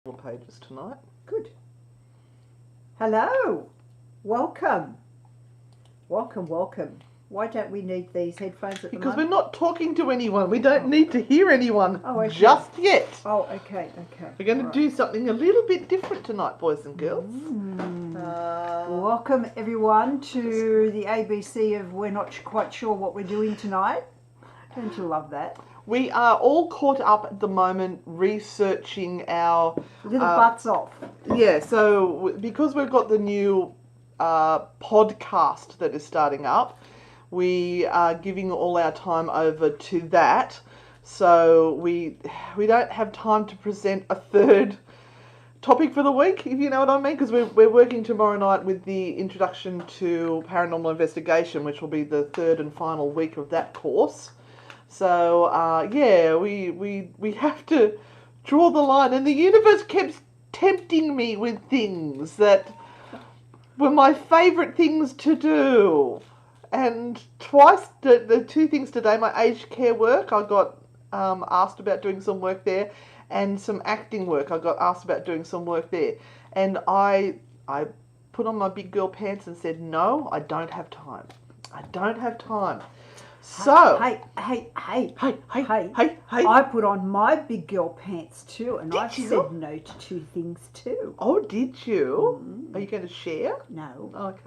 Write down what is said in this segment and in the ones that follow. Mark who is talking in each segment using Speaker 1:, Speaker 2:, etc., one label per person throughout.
Speaker 1: pages tonight.
Speaker 2: Good. Hello. Welcome. Welcome. Why don't we need these headphones at the
Speaker 1: Because we're
Speaker 2: moment?
Speaker 1: not talking to anyone. We don't need to hear anyone
Speaker 2: Okay.
Speaker 1: just yet.
Speaker 2: Oh, okay.
Speaker 1: We're going to do something a little bit different tonight, boys and girls.
Speaker 2: Welcome everyone to the ABC of we're not quite sure what we're doing tonight. Don't you love that?
Speaker 1: We are all caught up at the moment researching our...
Speaker 2: Little butts off.
Speaker 1: Yeah, so because we've got the new podcast that is starting up, we are giving all our time over to that. So we don't have time to present a third topic for the week, if you know what I mean, because we're working tomorrow night with the introduction to paranormal investigation, which will be the third and final week of that course. So yeah, we have to draw the line, and the universe kept tempting me with things that were my favourite things to do. And twice, the two things today, my aged care work, I got asked about doing some work there, and some acting work, I got asked about doing some work there. And I put on my big girl pants and said, no, I don't have time. I don't have time. So...
Speaker 2: Hey.
Speaker 1: Hey.
Speaker 2: I put on my big girl pants too, and I've
Speaker 1: you?
Speaker 2: said no to two things too.
Speaker 1: Oh, did you? Are you going to share?
Speaker 2: No.
Speaker 1: Okay.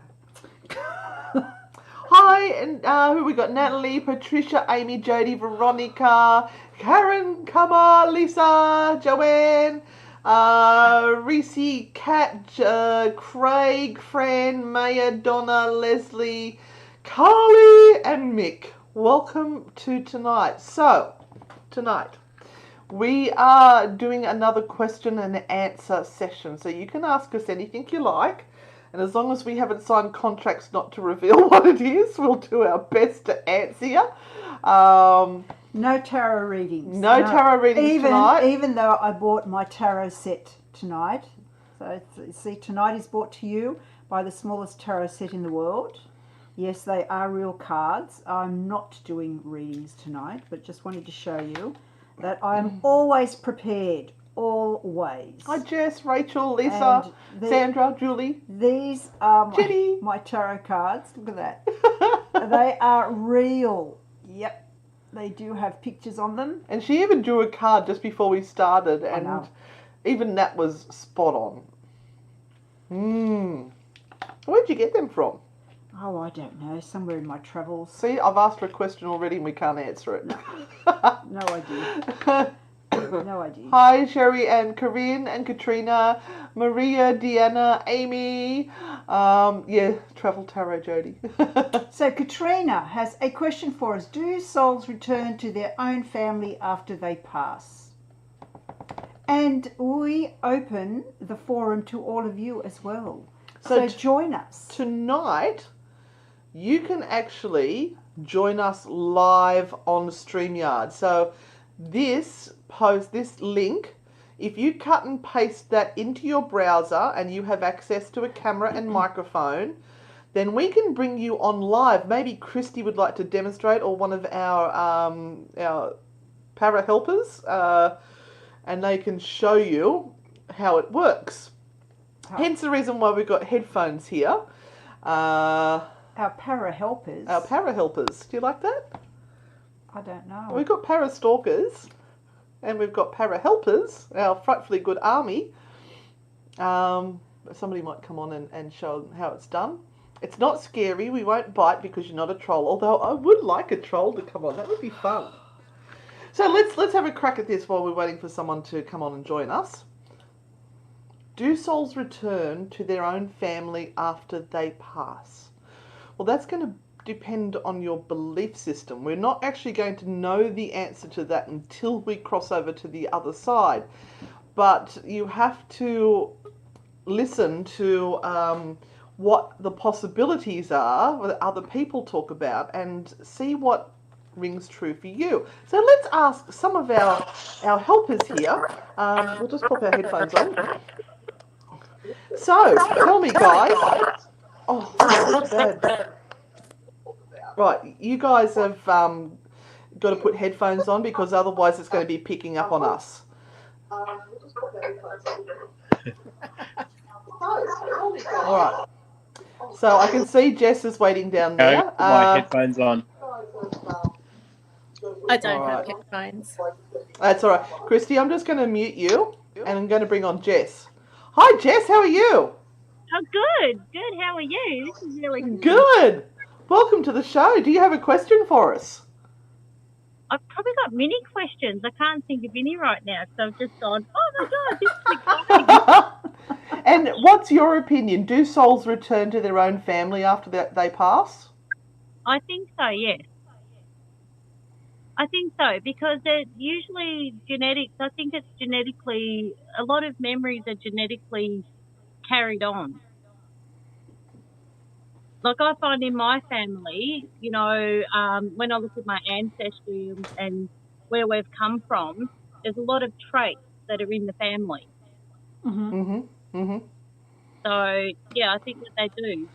Speaker 1: Hi, and who we got? Natalie, Patricia, Amy, Jodie, Veronica, Karen, Kama, Lisa, Joanne, Reese, Kat, Craig, Fran, Maya, Donna, Leslie, Carly, and Mick. Welcome to tonight. So, tonight we are doing another question and answer session. So you can ask us anything you like. And as long as we haven't signed contracts not to reveal what it is, we'll do our best to answer you.
Speaker 2: No tarot readings.
Speaker 1: No tarot readings tonight.
Speaker 2: Even though I bought my tarot set tonight. So, see, tonight is brought to you by the smallest tarot set in the world. Yes, they are real cards. I'm not doing readings tonight, but just wanted to show you that I'm always prepared. Always.
Speaker 1: Hi, Jess, Rachel, Lisa, Sandra, Julie.
Speaker 2: These are
Speaker 1: Jenny.
Speaker 2: my tarot cards. Look at that. They are real. Yep. They do have pictures on them.
Speaker 1: And she even drew a card just before we started, and even that was spot on. Where'd you get them from?
Speaker 2: Oh, I don't know. Somewhere in my travels.
Speaker 1: See, I've asked her a question already and we can't answer it.
Speaker 2: No idea. No idea.
Speaker 1: Hi, Sherry and Corinne and Katrina, Maria, Deanna, Amy. Yeah, Travel Tarot, Jodie.
Speaker 2: So Katrina has a question for us. Do souls return to their own family after they pass? And we open the forum to all of you as well. So join us.
Speaker 1: Tonight, you can actually join us live on StreamYard. So this link, if you cut and paste that into your browser and you have access to a camera and microphone, then we can bring you on live. Maybe Christy would like to demonstrate, or one of our para helpers, and they can show you how it works. Hence the reason why we've got headphones here.
Speaker 2: Our para helpers.
Speaker 1: Our para helpers. Do you like that?
Speaker 2: I don't know.
Speaker 1: We've got para stalkers, and we've got para helpers, our frightfully good army. Somebody might come on and show them how it's done. It's not scary. We won't bite because you're not a troll. Although I would like a troll to come on. That would be fun. So let's have a crack at this while we're waiting for someone to come on and join us. Do souls return to their own family after they pass? Well, that's going to depend on your belief system. We're not actually going to know the answer to that until we cross over to the other side. But you have to listen to what the possibilities are, what other people talk about, and see what rings true for you. So let's ask some of our helpers here. We'll just pop our headphones on. So, tell me, guys. Oh, that's bad. Right, you guys have got to put headphones on because otherwise it's going to be picking up on us. All right. So I can see Jess is waiting down
Speaker 3: Go.
Speaker 1: there.
Speaker 3: Put my headphones on.
Speaker 4: I don't
Speaker 1: All
Speaker 4: have
Speaker 1: right.
Speaker 4: headphones.
Speaker 1: That's all right. Christy, I'm just going to mute you and I'm going to bring on Jess. Hi, Jess. How are you?
Speaker 5: Oh, good. Good. How are you? This is really good.
Speaker 1: Good. Welcome to the show. Do you have a question for us?
Speaker 5: I've probably got many questions. I can't think of any right now because I've just gone, oh my God, this is exciting.
Speaker 1: And what's your opinion? Do souls return to their own family after they pass?
Speaker 5: I think so, yes. I think so because they're usually genetics. I think it's genetically, a lot of memories are genetically carried on. Like I find in my family, you know, when I look at my ancestry and where we've come from, there's a lot of traits that are in the family. So, yeah, I think that they do.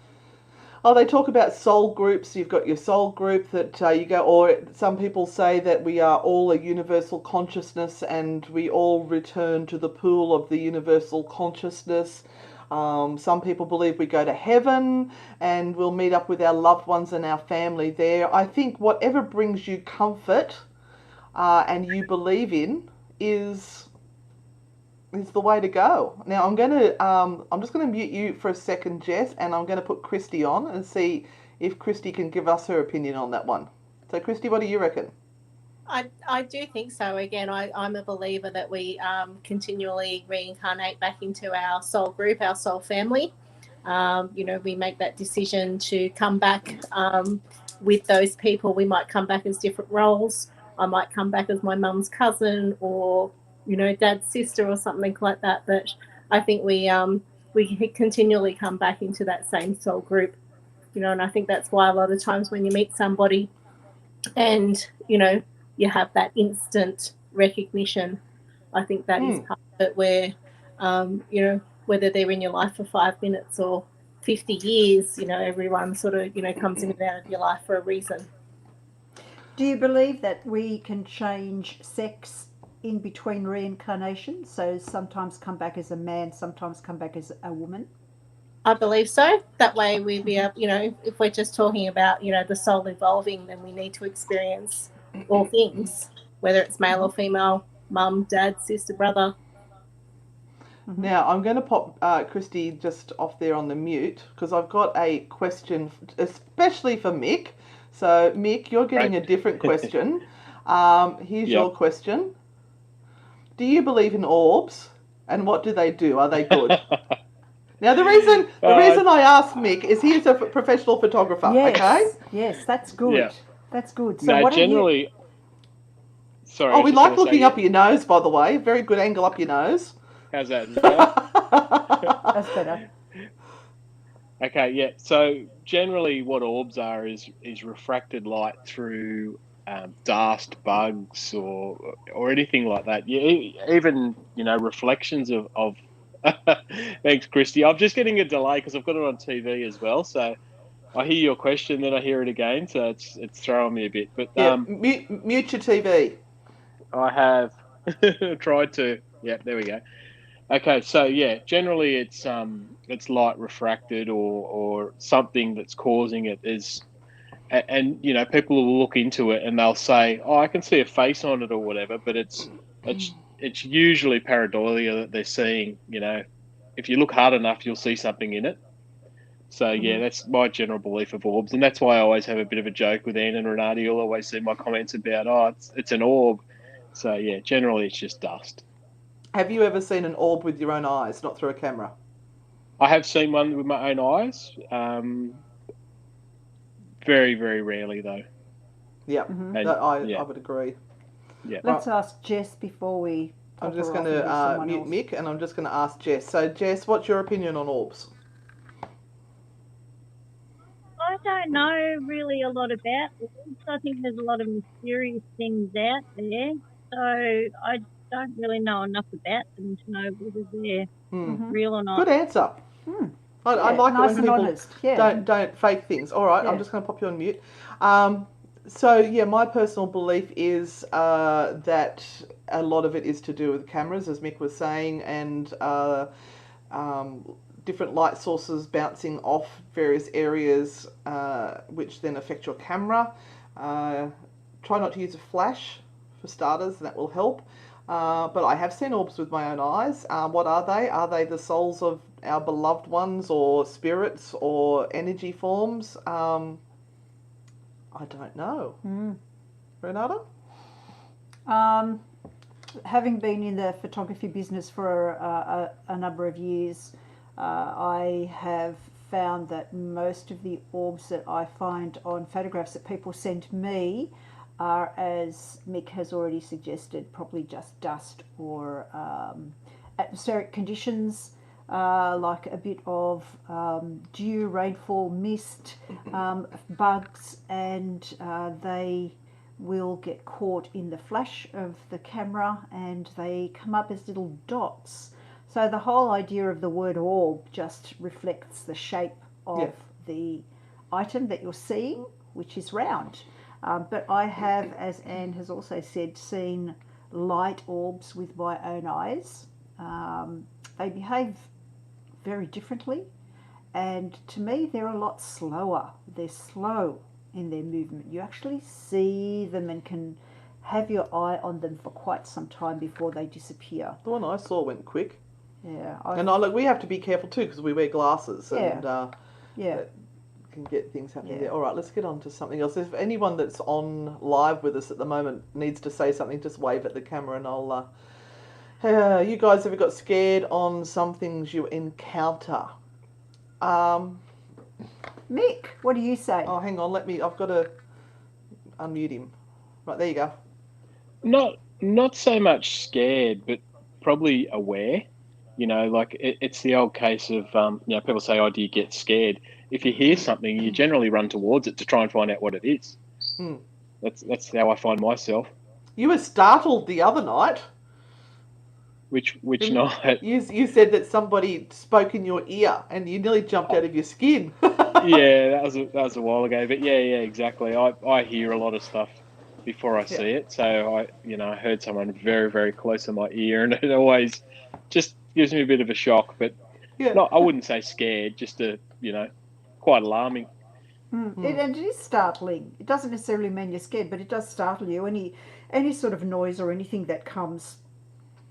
Speaker 1: Oh, they talk about soul groups. You've got your soul group that you go, or some people say that we are all a universal consciousness and we all return to the pool of the universal consciousness. Some people believe we go to heaven and we'll meet up with our loved ones and our family there. I think whatever brings you comfort and you believe in is the way to go. Now I'm just gonna mute you for a second, Jess, and I'm gonna put Christy on and see if Christy can give us her opinion on that one. So Christy, what do you reckon?
Speaker 4: I do think so. Again, I'm a believer that we continually reincarnate back into our soul group, our soul family. You know, we make that decision to come back with those people. We might come back as different roles. I might come back as my mum's cousin or, you know, dad's sister or something like that. But I think we continually come back into that same soul group. You know, and I think that's why a lot of times when you meet somebody and, you know, you have that instant recognition. I think that is part of it where, you know, whether they're in your life for 5 minutes or 50 years, you know, everyone sort of, you know, comes in and out of your life for a reason.
Speaker 2: Do you believe that we can change sex in between reincarnations? So sometimes come back as a man, sometimes come back as a woman?
Speaker 4: I believe so. That way we'd be able, you know, if we're just talking about, you know, the soul evolving, then we need to experience all things, whether it's male or female, mum, dad, sister, brother.
Speaker 1: Now I'm going to pop Christy just off there on the mute because I've got a question especially for Mick. So Mick, you're getting a different question. Here's your question. Do you believe in orbs and what do they do? Are they good? Now, the reason I asked Mick is he is a professional photographer,
Speaker 2: yes,
Speaker 1: okay?
Speaker 2: Yes, that's good.
Speaker 3: Yeah.
Speaker 2: That's good. So
Speaker 3: no,
Speaker 2: what
Speaker 3: generally...
Speaker 2: You...
Speaker 3: Sorry,
Speaker 1: oh, we like looking up your nose, by the way. Very good angle up your nose.
Speaker 3: How's that? Is that better?
Speaker 2: That's better.
Speaker 3: Okay, yeah. So generally what orbs are is refracted light through dust, bugs, or anything like that. Yeah, even, you know, reflections of Thanks, Christy. I'm just getting a delay because I've got it on TV as well. So I hear your question, then I hear it again. So it's throwing me a bit. But
Speaker 1: yeah, mute your TV.
Speaker 3: I have tried to. Yeah, there we go. Okay, so yeah, generally it's light refracted or something that's causing it is, and you know, people will look into it and they'll say, oh, I can see a face on it or whatever, but it's usually pareidolia that they're seeing. You know, if you look hard enough, you'll see something in it. So yeah, that's my general belief of orbs, and that's why I always have a bit of a joke with Anne and Renata. You'll always see my comments about, oh, it's an orb. So yeah, generally it's just dust.
Speaker 1: Have you ever seen an orb with your own eyes, not through a camera?
Speaker 3: I have seen one with my own eyes. Very, very rarely though.
Speaker 1: Yeah, I would agree.
Speaker 3: Yeah.
Speaker 2: Let's ask Jess before we.
Speaker 1: I'm just going to mute Mick, and I'm just going to ask Jess. So, Jess, what's your opinion on orbs?
Speaker 5: I don't know really a lot about orbs. I think there's a lot of mysterious things out there. So I don't really know enough about them to know whether they're real or not.
Speaker 1: Good answer. I like
Speaker 2: nice
Speaker 1: it when people
Speaker 2: honest. Yeah.
Speaker 1: don't fake things. All right, I'm just going to pop you on mute. So yeah, my personal belief is that a lot of it is to do with cameras, as Mick was saying, and um, different light sources bouncing off various areas, which then affect your camera. Uh, Try not to use a flash for starters, that will help. But I have seen orbs with my own eyes. What are they? Are they the souls of our beloved ones, or spirits, or energy forms? I don't know. Renata?
Speaker 2: Um, Having been in the photography business for a number of years, I have found that most of the orbs that I find on photographs that people send me are, as Mick has already suggested, probably just dust or atmospheric conditions, like a bit of dew, rainfall, mist, bugs, and they will get caught in the flash of the camera and they come up as little dots. So the whole idea of the word orb just reflects the shape of the item that you're seeing, which is round. But I have, as Anne has also said, seen light orbs with my own eyes. They behave very differently, and to me, they're a lot slower. They're slow in their movement. You actually see them and can have your eye on them for quite some time before they disappear.
Speaker 1: The one I saw went quick.
Speaker 2: Yeah,
Speaker 1: And look, we have to be careful too because we wear glasses and
Speaker 2: yeah.
Speaker 1: can get things happening
Speaker 2: Yeah.
Speaker 1: there. All right, let's get on to something else. If anyone that's on live with us at the moment needs to say something, just wave at the camera and I'll. You guys ever got scared on some things you encounter?
Speaker 2: Mick, what do you say?
Speaker 1: Oh, hang on. I've got to unmute him. Right, there you go.
Speaker 3: Not so much scared, but probably aware. Like it's the old case of people say, "Oh, do you get scared?" If you hear something, you generally run towards it to try and find out what it is. That's how I find myself.
Speaker 1: You were startled the other night.
Speaker 3: Which night?
Speaker 1: You said that somebody spoke in your ear and you nearly jumped out of your skin.
Speaker 3: Yeah, that was a while ago. But yeah, exactly. I hear a lot of stuff before I see it. So I heard someone very, very close to my ear, and it always just gives me a bit of a shock. But
Speaker 1: Yeah.
Speaker 3: I wouldn't say scared, just quite alarming.
Speaker 2: And it is startling. It doesn't necessarily mean you're scared, but it does startle you. Any sort of noise or anything that comes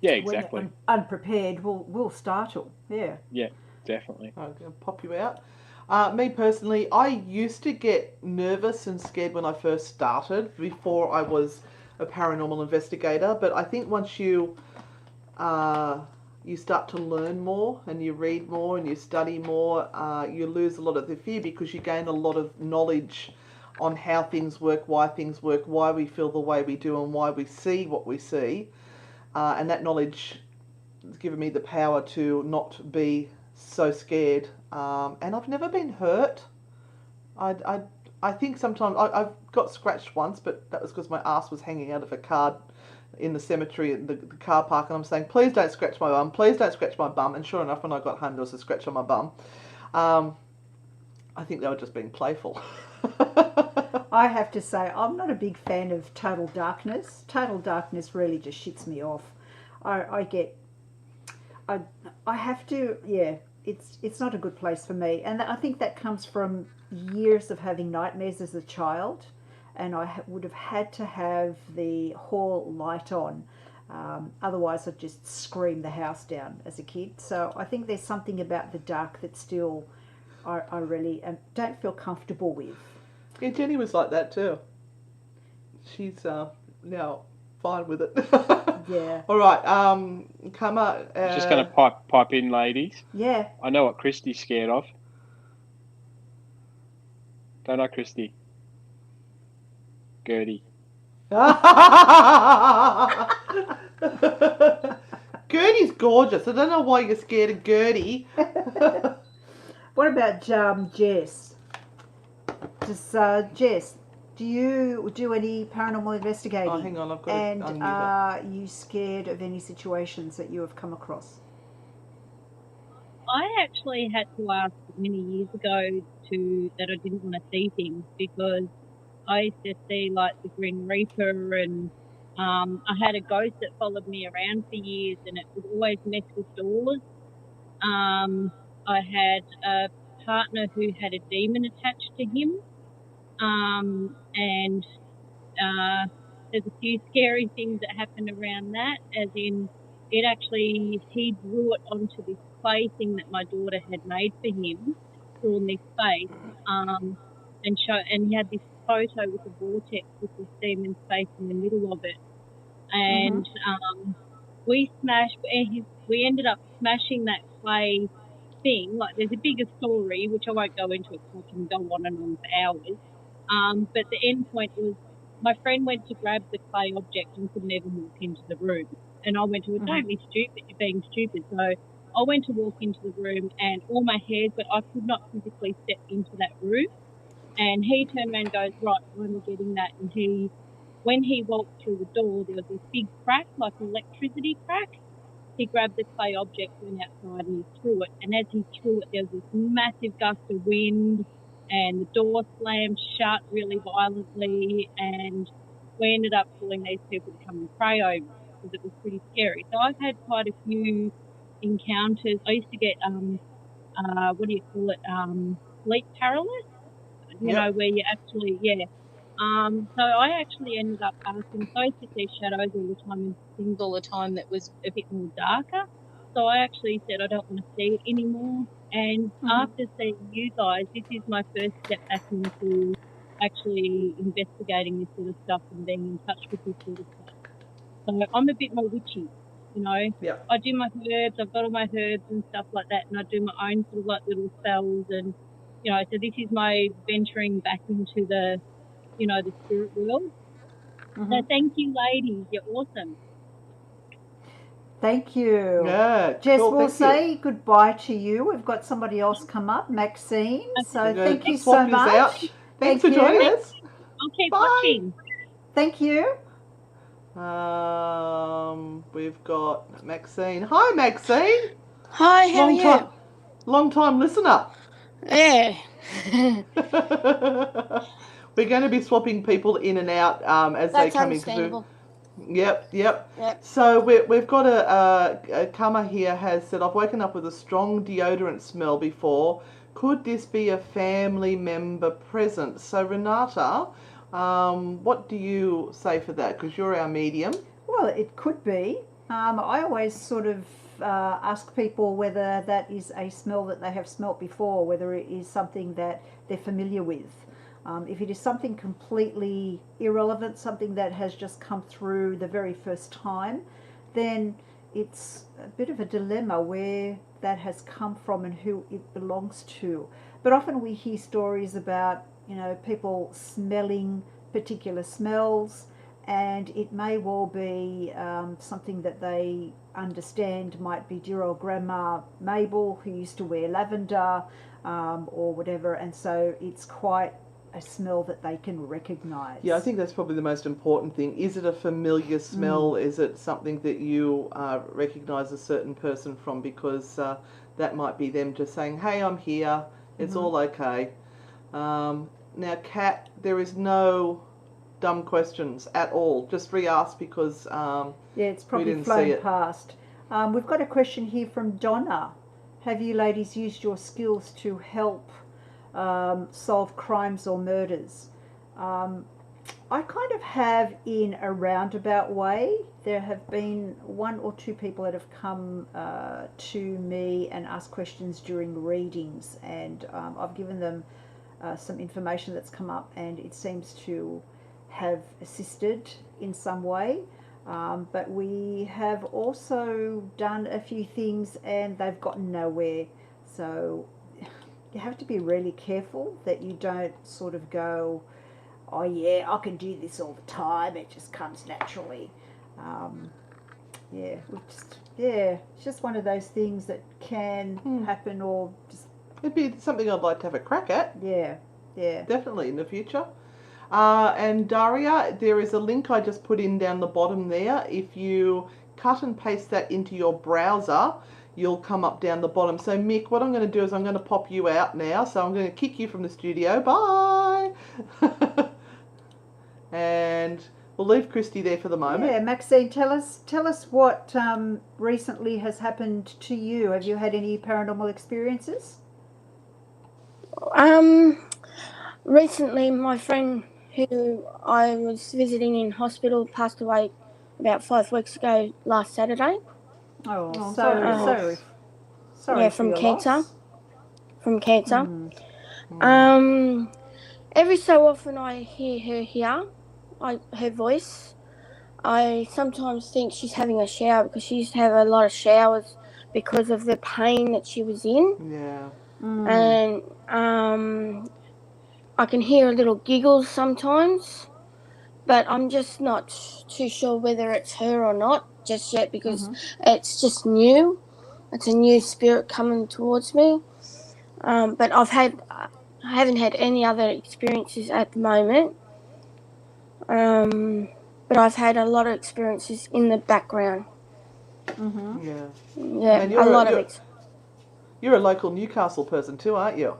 Speaker 3: Yeah, exactly.
Speaker 2: when unprepared will startle. Yeah.
Speaker 3: Yeah, definitely.
Speaker 1: I'm going to pop you out. Me personally, I used to get nervous and scared when I first started, before I was a paranormal investigator. But I think once you start to learn more and you read more and you study more, you lose a lot of the fear because you gain a lot of knowledge on how things work, why we feel the way we do, and why we see what we see. And that knowledge has given me the power to not be so scared. And I've never been hurt. I think sometimes I've got scratched once, but that was because my ass was hanging out of a car in the cemetery, the car park, and I'm saying, please don't scratch my bum, please don't scratch my bum. And sure enough, when I got home, there was a scratch on my bum. I think they were just being playful.
Speaker 2: I have to say, I'm not a big fan of total darkness. Total darkness really just shits me off. I have to, it's not a good place for me. And I think that comes from years of having nightmares as a child. And I would have had to have the hall light on. Otherwise, I'd just scream the house down as a kid. So I think there's something about the dark that still I really don't feel comfortable with.
Speaker 1: Yeah, Jenny was like that too. She's now fine with it.
Speaker 2: Yeah.
Speaker 1: All right, Kama.
Speaker 3: Just going to pipe in, ladies.
Speaker 2: Yeah.
Speaker 3: I know what Christy's scared of. Don't I, Christy? Gertie.
Speaker 1: Gertie's gorgeous. I don't know why you're scared of Gertie.
Speaker 2: What about Jess? Jess, do you do any paranormal investigating?
Speaker 1: Oh, hang on, I've got
Speaker 2: and
Speaker 1: to unmute
Speaker 2: are you scared of any situations that you have come across?
Speaker 5: I actually had to ask many years ago that I didn't want to see things because I used to see like the Grim Reaper, and I had a ghost that followed me around for years, and it would always mess with doors. I had a partner who had a demon attached to him, and there's a few scary things that happened around that, as in it actually, he drew it onto this clay thing that my daughter had made for him, drawn this face, and he had this photo with a vortex with this demon's face in the middle of it,
Speaker 1: Mm-hmm.
Speaker 5: and we ended up smashing that clay thing. Like, there's a bigger story which I won't go into it because I can go on and on for hours. But the end point was my friend went to grab the clay object and could never walk into the room. And I went to her,
Speaker 1: Mm-hmm.
Speaker 5: don't be stupid, you're being stupid. So I went to walk into the room and all my hairs, but I could not physically step into that room. And he turned around and goes, right, I'm getting that. And when he walked through the door, there was this big crack, like an electricity crack. He grabbed the clay object, went outside, and he threw it. And as he threw it, there was this massive gust of wind, and the door slammed shut really violently. And we ended up calling these people to come and pray over it because it was pretty scary. So I've had quite a few encounters. I used to get what do you call it? Sleep paralysis.
Speaker 1: Yep.
Speaker 5: Where you actually, yeah. So I actually ended up asking, so I used to see shadows all the time and things all the time that was a bit more darker. So I actually said, I don't want to see it anymore. And after seeing you guys, this is my first step back into actually investigating this sort of stuff and being in touch with this sort of stuff. So I'm a bit more witchy, you know.
Speaker 1: Yep.
Speaker 5: I do my herbs, I've got all my herbs and stuff like that, and I do my own sort of like little spells, and so this is my venturing back into the the spirit world. So thank you, ladies. You're awesome.
Speaker 2: Thank you.
Speaker 1: Yeah.
Speaker 2: Jess,
Speaker 1: Cool.
Speaker 2: we'll
Speaker 1: Thank you.
Speaker 2: say goodbye to you. We've got somebody else come up, Maxine. So
Speaker 1: We're gonna
Speaker 2: thank you
Speaker 1: swap
Speaker 2: so
Speaker 1: this
Speaker 2: much.
Speaker 1: out. Thanks
Speaker 2: Thank
Speaker 1: for
Speaker 2: you.
Speaker 1: joining us.
Speaker 5: I'll keep
Speaker 1: Bye.
Speaker 5: watching.
Speaker 2: Thank you.
Speaker 1: We've got Maxine. Hi, Maxine.
Speaker 6: Hi, how are you?
Speaker 1: Long time listener.
Speaker 6: Yeah.
Speaker 1: We're going to be swapping people in and out as they
Speaker 6: That's
Speaker 1: come in.
Speaker 6: understandable.
Speaker 1: Yep.
Speaker 6: Yep.
Speaker 1: So we've got a Kama here has said, I've woken up with a strong deodorant smell before. Could this be a family member present? So Renata, what do you say for that? Because you're our medium.
Speaker 2: Well, it could be. I always sort of ask people whether that is a smell that they have smelt before, whether it is something that they're familiar with. If it is something completely irrelevant, something that has just come through the very first time, then it's a bit of a dilemma where that has come from and who it belongs to. But often we hear stories about, people smelling particular smells, and it may well be something that they understand might be dear old Grandma Mabel, who used to wear lavender or whatever, and so it's quite a smell that they can recognise.
Speaker 1: Yeah, I think that's probably the most important thing. Is it a familiar smell? Is it something that you recognise a certain person from? Because that might be them just saying, hey, I'm here, it's all okay. Now, Kat, there is no dumb questions at all. Just re-ask because
Speaker 2: it's probably
Speaker 1: we didn't see it.
Speaker 2: past. We've got a question here from Donna. Have you ladies used your skills to help solve crimes or murders? I kind of have in a roundabout way. There have been one or two people that have come to me and asked questions during readings, and I've given them some information that's come up, and it seems to have assisted in some way. But we have also done a few things and they've gotten nowhere. So you have to be really careful that you don't sort of go, oh yeah, I can do this all the time, it just comes naturally. It's just one of those things that can happen, or just...
Speaker 1: It'd be something I'd like to have a crack at.
Speaker 2: Yeah.
Speaker 1: Definitely in the future. And Daria, there is a link I just put in down the bottom there. If you cut and paste that into your browser, you'll come up down the bottom. So Mick, what I'm going to do is I'm going to pop you out now. So I'm going to kick you from the studio. Bye. And we'll leave Christy there for the moment.
Speaker 2: Yeah, Maxine, tell us what recently has happened to you. Have you had any paranormal experiences?
Speaker 6: Recently, my friend who I was visiting in hospital passed away about 5 weeks ago last Saturday.
Speaker 2: Oh,
Speaker 1: sorry.
Speaker 2: Sorry
Speaker 6: Yeah,
Speaker 2: for
Speaker 6: from
Speaker 2: your
Speaker 6: cancer.
Speaker 2: loss.
Speaker 6: From cancer. Every so often I hear her here, her voice. I sometimes think she's having a shower because she used to have a lot of showers because of the pain that she was in.
Speaker 1: Yeah.
Speaker 6: And I can hear little giggles sometimes, but I'm just not too sure whether it's her or not just yet because it's just new. It's a new spirit coming towards me. But I haven't had any other experiences at the moment. But I've had a lot of experiences in the background.
Speaker 1: Yeah.
Speaker 6: Yeah,
Speaker 1: And
Speaker 6: a lot of it.
Speaker 1: You're a local Newcastle person too, aren't you?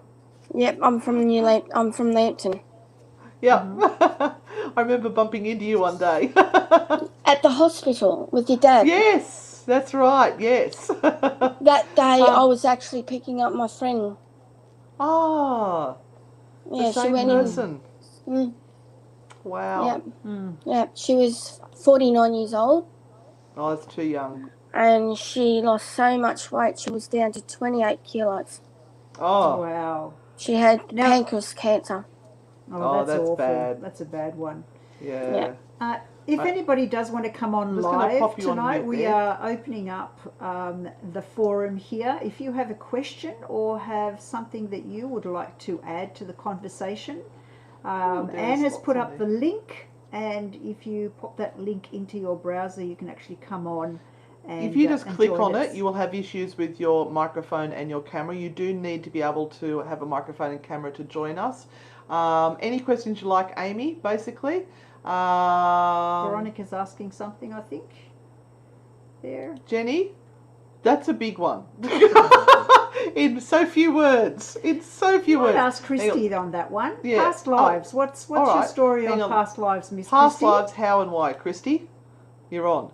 Speaker 6: Yep, I'm from Lambton.
Speaker 1: Yeah. I remember bumping into you one day.
Speaker 6: At the hospital with your dad.
Speaker 1: Yes, that's right, yes.
Speaker 6: That day I was actually picking up my friend.
Speaker 1: Ah.
Speaker 6: Yeah,
Speaker 1: Same
Speaker 6: she went
Speaker 1: person.
Speaker 6: in.
Speaker 1: Wow.
Speaker 6: Yeah, she was 49 years old.
Speaker 1: Oh, that's too young.
Speaker 6: And she lost so much weight, she was down to 28 kilos.
Speaker 1: Oh.
Speaker 2: Wow.
Speaker 6: She had pancreas cancer.
Speaker 2: Oh, that's awful.
Speaker 1: Bad.
Speaker 2: That's a bad one.
Speaker 1: Yeah.
Speaker 2: If anybody does want to come on live tonight, we are opening up the forum here. If you have a question or have something that you would like to add to the conversation, Anne has put up the link, and if you pop that link into your browser, you can actually come on. And,
Speaker 1: if you just click on it, you will have issues with your microphone and your camera. You do need to be able to have a microphone and camera to join us. Any questions you like, Amy, basically.
Speaker 2: Veronica's asking something, I think. There.
Speaker 1: Jenny, that's a big one. In so few words.
Speaker 2: I'd ask Christy on that one. Yeah. Past lives. What's your story on past lives, Miss Christy?
Speaker 1: Past lives, how and why? Christy, you're on.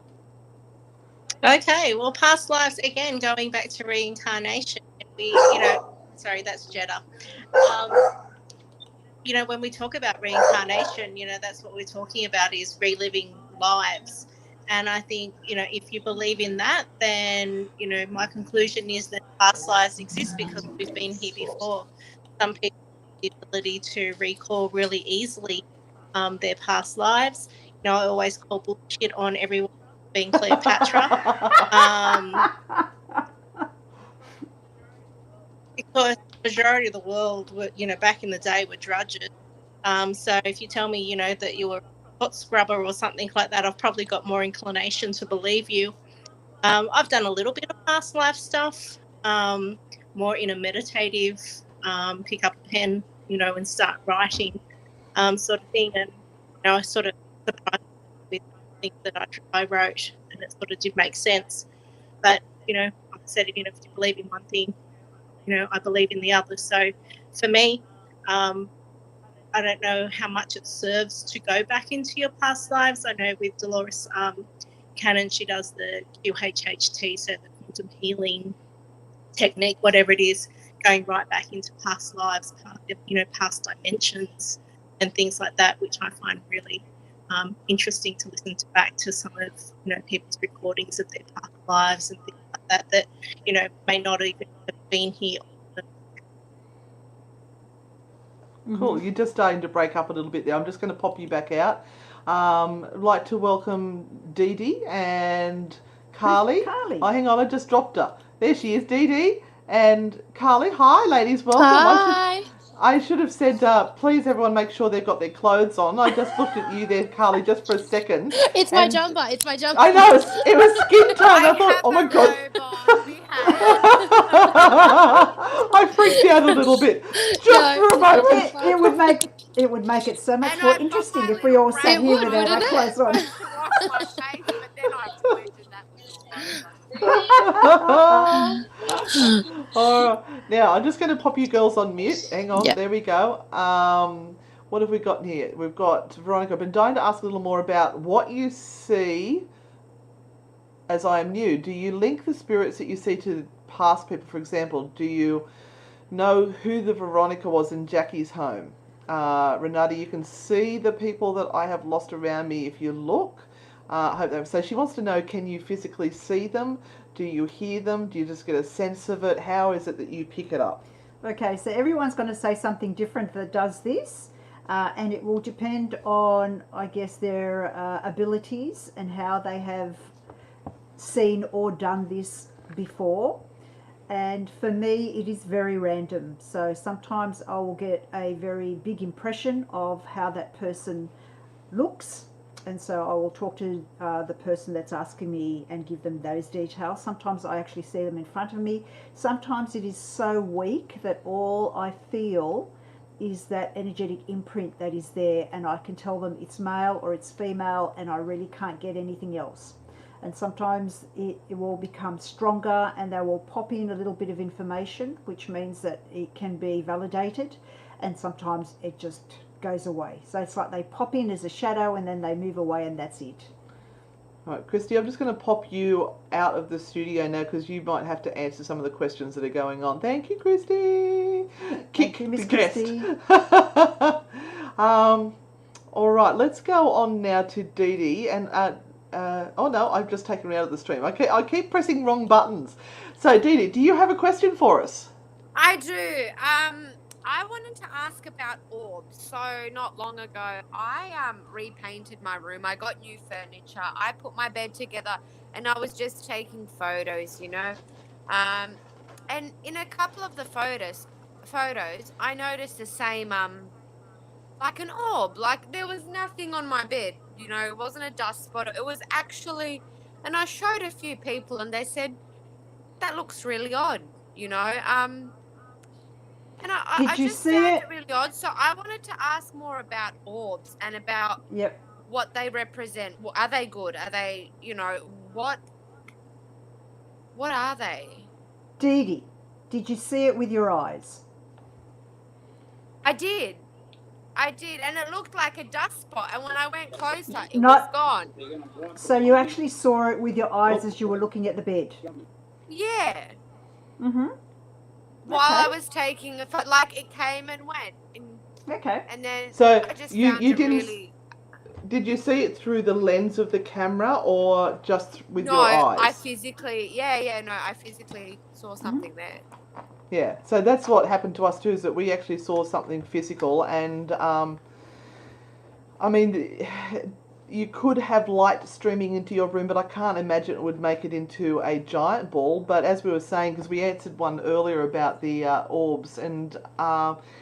Speaker 4: Okay, well, past lives, again, going back to reincarnation. Sorry, that's Jeddah. When we talk about reincarnation, that's what we're talking about is reliving lives. And I think, if you believe in that, then, my conclusion is that past lives exist because we've been here before. Some people have the ability to recall really easily their past lives. I always call bullshit on everyone being Cleopatra. Because the majority of the world were, back in the day were drudges. So if you tell me, that you were a hot scrubber or something like that, I've probably got more inclination to believe you. I've done a little bit of past life stuff, more in a meditative, pick up a pen, and start writing sort of thing. And, I sort of surprised with things that I wrote, and it sort of did make sense. But, like I said, if you believe in one thing, I believe in the other. So for me, I don't know how much it serves to go back into your past lives. I know with Dolores Cannon, she does the QHHT, so the quantum healing technique, whatever it is, going right back into past lives, past dimensions and things like that, which I find really interesting to listen to back to some of, people's recordings of their past lives and things like that, may not even have been here.
Speaker 1: Cool. You're just starting to break up a little bit there. I'm just going to pop you back out. I'd like to welcome Dee Dee and Carly.
Speaker 2: Carly.
Speaker 1: Oh, hang on. I just dropped her. There she is, Dee Dee and Carly. Hi, ladies. Welcome.
Speaker 6: Hi.
Speaker 1: I should have said, please, everyone, make sure they've got their clothes on. I just looked at you there, Carly, just for a second.
Speaker 7: It's my jumper.
Speaker 1: I know. It was skin tone. I thought, oh, my God. I freaked out a little bit. Just for a moment.
Speaker 2: It would make it so much more interesting if we all sat here without our clothes on.
Speaker 1: Now I'm just going to pop you girls on mute. Hang on, There we go. what have we got here? We've got Veronica. I've been dying to ask a little more about what you see as I am new. Do you link the spirits that you see to past people? For example, do you know who the Veronica was in Jackie's home? Renata, you can see the people that I have lost around me if you look. I hope that. So she wants to know, can you physically see them? Do you hear them? Do you just get a sense of it? How is it that you pick it up?
Speaker 2: Okay, so everyone's going to say something different that does this, and it will depend on, I guess, their abilities and how they have seen or done this before. And for me, it is very random. So sometimes I will get a very big impression of how that person looks, and so I will talk to the person that's asking me and give them those details. Sometimes I actually see them in front of me. Sometimes it is so weak that all I feel is that energetic imprint that is there, and I can tell them it's male or it's female, and I really can't get anything else. And sometimes it will become stronger, and they will pop in a little bit of information, which means that it can be validated, and sometimes it just goes away. So it's like they pop in as a shadow and then they move away, and that's it.
Speaker 1: All right, Christy, I'm just going to pop you out of the studio now because you might have to answer some of the questions that are going on. Thank you, Christy.
Speaker 2: Thank you, Miss Christy.
Speaker 1: All right, let's go on now to Dee Dee. And oh no, I've just taken her out of the stream. I keep pressing wrong buttons. So Dee Dee, do you have a question for us?
Speaker 7: I do. I wanted to ask about orbs. So not long ago, I repainted my room. I got new furniture. I put my bed together, and I was just taking photos, you know. And in a couple of the photos, I noticed the same like an orb. Like there was nothing on my bed, you know. It wasn't a dust spot. It was actually, and I showed a few people, and they said that looks really odd, you know. And I just found it really odd. So I wanted to ask more about orbs and about what they represent. Are they good? Are they, you know, what are they?
Speaker 2: Dee Dee, did you see it with your eyes?
Speaker 7: I did. And it looked like a dust spot. And when I went closer, it was gone.
Speaker 2: So you actually saw it with your eyes as you were looking at the bed?
Speaker 7: Yeah.
Speaker 2: Mm-hmm.
Speaker 7: While I was taking a photo, like it came and went. And then
Speaker 1: so
Speaker 7: I just
Speaker 1: you
Speaker 7: found it
Speaker 1: didn't.
Speaker 7: Really...
Speaker 1: Did you see it through the lens of the camera or just with your eyes?
Speaker 7: No, I physically saw something there.
Speaker 1: Yeah, so that's what happened to us too, is that we actually saw something physical, and I mean, you could have light streaming into your room, but I can't imagine it would make it into a giant ball. But as we were saying, because we answered one earlier about the orbs, and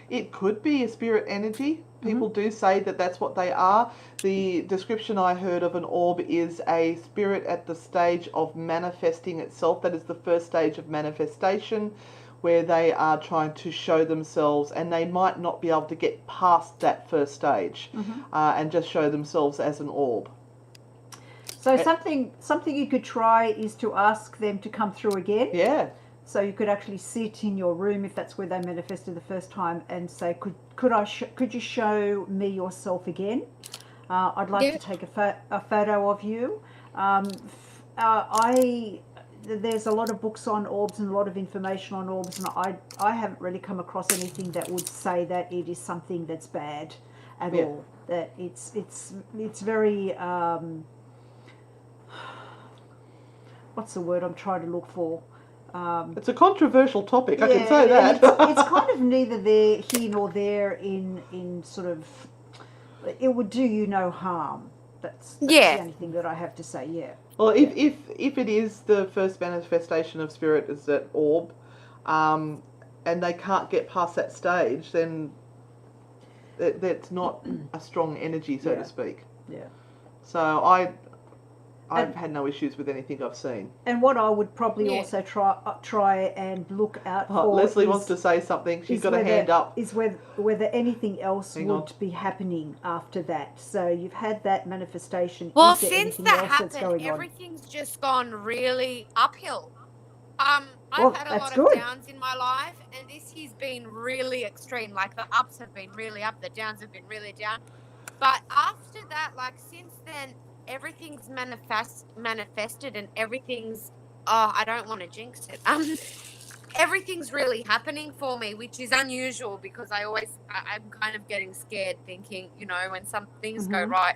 Speaker 1: it could be a spirit energy. People do say that that's what they are. The description I heard of an orb is a spirit at the stage of manifesting itself. That is the first stage of manifestation, where they are trying to show themselves, and they might not be able to get past that first stage and just show themselves as an orb.
Speaker 2: So something you could try is to ask them to come through again.
Speaker 1: Yeah.
Speaker 2: So you could actually sit in your room if that's where they manifested the first time, and say, could you show me yourself again? I'd like to take a photo of you. There's a lot of books on orbs and a lot of information on orbs, and I haven't really come across anything that would say that it is something that's bad at all. That it's very what's the word I'm trying to look for?
Speaker 1: It's a controversial topic, I can say that.
Speaker 2: it's kind of neither here nor there in sort of, it would do you no harm. That's the only thing that I have to say,
Speaker 1: Well, if it is the first manifestation of spirit is that orb, and they can't get past that stage, then that's not a strong energy, so to speak. Yeah. So I've had no issues with anything I've seen.
Speaker 2: And what I would probably also try and look out for.
Speaker 1: Leslie wants to say something. She's got a hand up.
Speaker 2: Is whether anything else would be happening after that. So you've had that manifestation.
Speaker 7: Well, since that happened, everything's just gone really uphill. I've had a lot of downs in my life, and this he's been really extreme. Like the ups have been really up, the downs have been really down. But after that, like since then, everything's manifested and everything's. Oh, I don't want to jinx it. Everything's really happening for me, which is unusual because I'm kind of getting scared, thinking, when some things go right,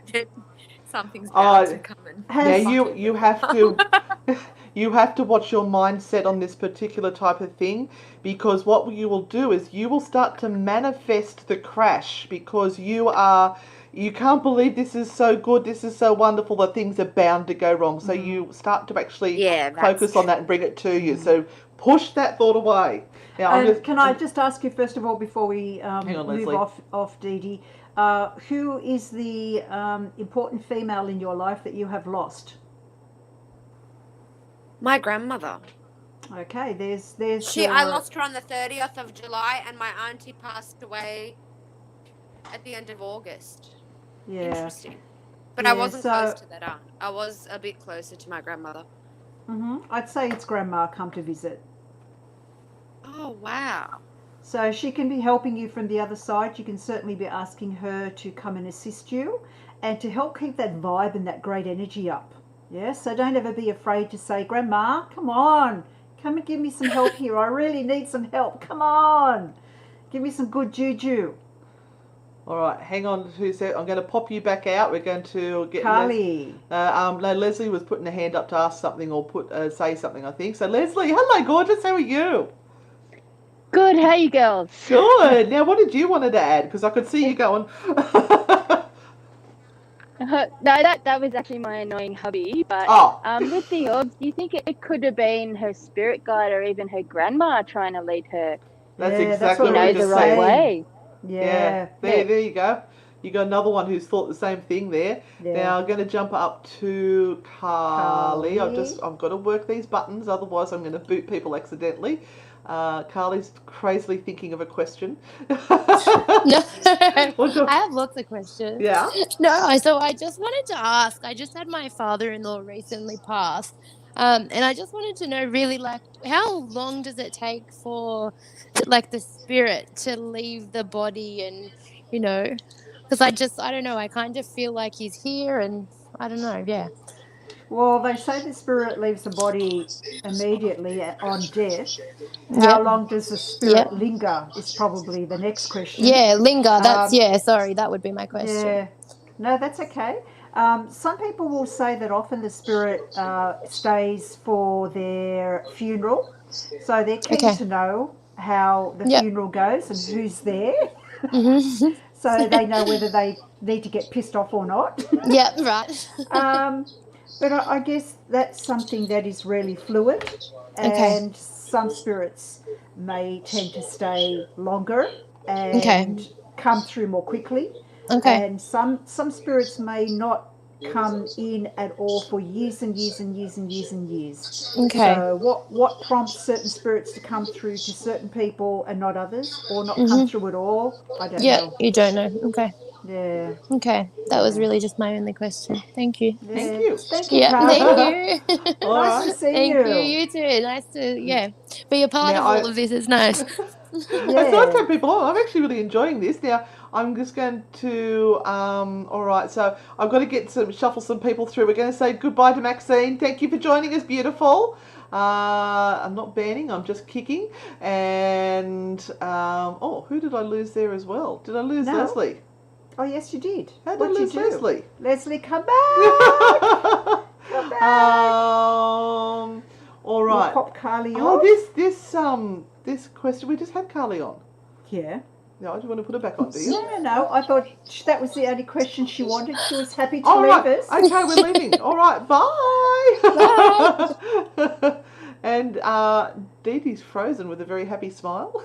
Speaker 7: something's bound to come and.
Speaker 1: Now you have to. You have to watch your mindset on this particular type of thing, because what you will do is you will start to manifest the crash, because you can't believe this is so good, this is so wonderful, that things are bound to go wrong. So you start to actually focus on that and bring it to you. So push that thought away. Now,
Speaker 2: can I just ask you first of all, before we move
Speaker 1: Leslie.
Speaker 2: off Dee Dee, who is the important female in your life that you have lost?
Speaker 7: My grandmother.
Speaker 2: Okay, there's
Speaker 7: I lost her on the 30th of July, and my auntie passed away at the end of August.
Speaker 2: Yeah.
Speaker 7: Interesting. But I wasn't close to that aunt. I was a bit closer to my grandmother.
Speaker 2: I'd say it's grandma come to visit.
Speaker 7: Oh, wow.
Speaker 2: So she can be helping you from the other side. You can certainly be asking her to come and assist you and to help keep that vibe and that great energy up. Yeah, so don't ever be afraid to say, Grandma, come on, come and give me some help here. I really need some help. Come on, give me some good juju.
Speaker 1: All right, hang on 2 seconds. I'm going to pop you back out. We're going to get
Speaker 2: Carly.
Speaker 1: Leslie was putting a hand up to ask something or say something, I think. So Leslie, hello, gorgeous. How are you?
Speaker 8: Good. How you girls?
Speaker 1: Good. Now, what did you want to add? Because I could see you going.
Speaker 8: No, that was actually my annoying hubby. But with the orbs, do you think it could have been her spirit guide or even her grandma trying to lead her?
Speaker 1: That's exactly what
Speaker 8: the right way.
Speaker 1: Yeah. There you go. You got another one who's thought the same thing there. Yeah. Now I'm going to jump up to Carly. I've got to work these buttons, otherwise I'm going to boot people accidentally. Carly's crazily thinking of a question.
Speaker 9: No, I have lots of questions.
Speaker 1: Yeah.
Speaker 9: No, so I just wanted to ask. I just had my father-in-law recently pass, and I just wanted to know, really, like, how long does it take for, like, the spirit to leave the body, and because I don't know, I kind of feel like he's here, and I don't know, yeah.
Speaker 2: Well, they say the spirit leaves the body immediately on death. How long does the spirit linger is probably the next question.
Speaker 9: Yeah, linger. Sorry, that would be my question.
Speaker 2: Yeah, no, that's okay. Some people will say that often the spirit stays for their funeral, so they're keen to know how the funeral goes and who's there. So they know whether they need to get pissed off or not.
Speaker 9: Yeah, right.
Speaker 2: But I guess that's something that is really fluid, and some spirits may tend to stay longer and come through more quickly. And some spirits may not come in at all for years and years and years and years and years. So what prompts certain spirits to come through to certain people and not others, or not come through at all? I don't know.
Speaker 9: Yeah, you don't know. Okay.
Speaker 2: Yeah.
Speaker 9: Okay. That was really just my only question. Thank you.
Speaker 2: Yeah.
Speaker 1: Thank you.
Speaker 2: Thank you,
Speaker 9: Thank you.
Speaker 2: Nice to see you.
Speaker 9: Thank you. You too. Nice to be a part of all of this. Is nice.
Speaker 1: It's nice to have people on. I'm actually really enjoying this. Now, I'm just going to, all right, so I've got to shuffle some people through. We're going to say goodbye to Maxine. Thank you for joining us, beautiful. I'm not banning, I'm just kicking. And, who did I lose there as well? Did I lose Leslie?
Speaker 2: Oh, yes, you did.
Speaker 1: How did I lose Leslie?
Speaker 2: Leslie, come back. Come back.
Speaker 1: All right.
Speaker 2: We'll pop Carly on.
Speaker 1: Oh, this question, we just had Carly on.
Speaker 2: Yeah.
Speaker 1: No, I do want to put her back on, do you?
Speaker 2: No. I thought that was the only question she wanted. She was happy to leave us.
Speaker 1: Okay, we're leaving. All right, bye. Bye. And Dee Dee's frozen with a very happy smile.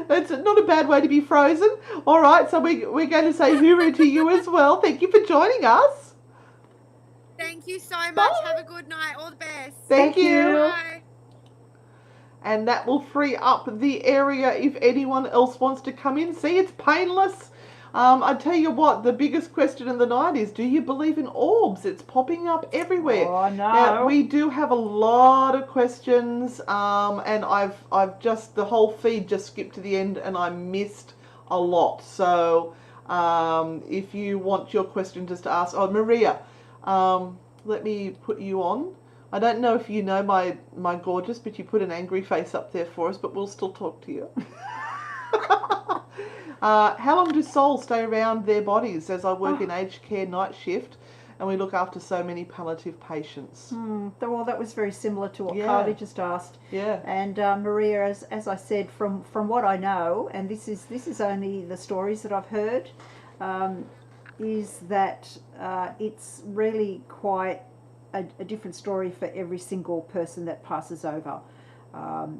Speaker 1: That's not a bad way to be frozen. All right, so we're going to say hooroo to you as well. Thank you for joining us.
Speaker 7: Thank you so much. Have a good night. All the best.
Speaker 1: Thank you.
Speaker 7: Bye.
Speaker 1: And that will free up the area if anyone else wants to come in. See, it's painless. I tell you what, the biggest question of the night is, do you believe in orbs? It's popping up everywhere.
Speaker 2: Oh, no.
Speaker 1: Now, we do have a lot of questions, and I've just, the whole feed just skipped to the end and I missed a lot. So if you want your question just to ask, Maria, let me put you on. I don't know if you know my gorgeous, but you put an angry face up there for us, but we'll still talk to you. How long do souls stay around their bodies? As I work in aged care night shift, and we look after so many palliative patients.
Speaker 2: Well, that was very similar to what Carly just asked.
Speaker 1: Yeah.
Speaker 2: And Maria, as I said, from what I know, and this is only the stories that I've heard, is that it's really quite a different story for every single person that passes over.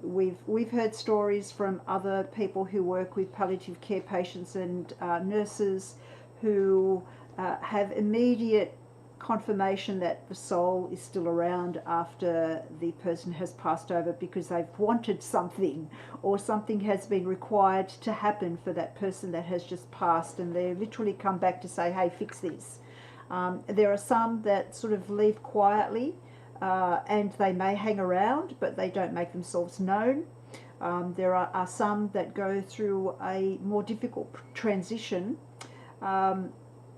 Speaker 2: We've heard stories from other people who work with palliative care patients and nurses who have immediate confirmation that the soul is still around after the person has passed over because they've wanted something or something has been required to happen for that person that has just passed, and they literally come back to say, hey, fix this. There are some that sort of leave quietly, and they may hang around, but they don't make themselves known. There are some that go through a more difficult transition,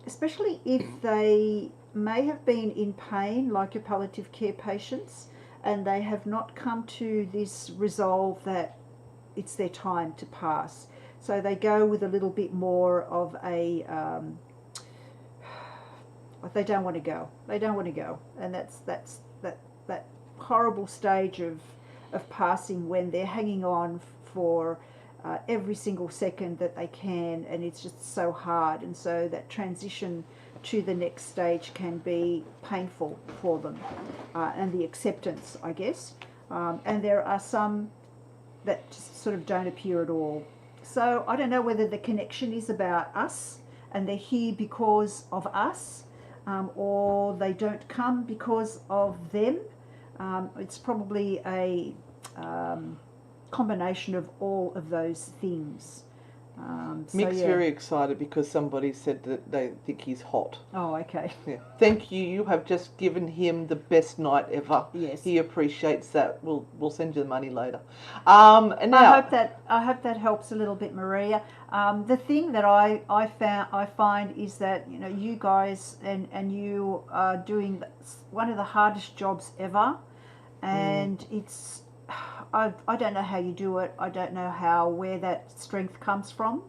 Speaker 2: especially if they may have been in pain, like your palliative care patients, and they have not come to this resolve that it's their time to pass. So they go with a little bit more of a they don't want to go. They don't want to go, and that's that horrible stage of passing when they're hanging on for every single second that they can, and it's just so hard. And so that transition to the next stage can be painful for them, and the acceptance, I guess. And there are some that just sort of don't appear at all. So I don't know whether the connection is about us and they're here because of us, or they don't come because of them. It's probably a combination of all of those things.
Speaker 1: Mick's very excited because somebody said that they think he's hot.
Speaker 2: Oh, okay.
Speaker 1: Yeah. Thank you. You have just given him the best night ever.
Speaker 2: Yes.
Speaker 1: He appreciates that. We'll send you the money later. And now,
Speaker 2: I hope that helps a little bit, Maria. The thing that I find is that you guys and you are doing one of the hardest jobs ever, and it's. I don't know how you do it. I don't know where that strength comes from.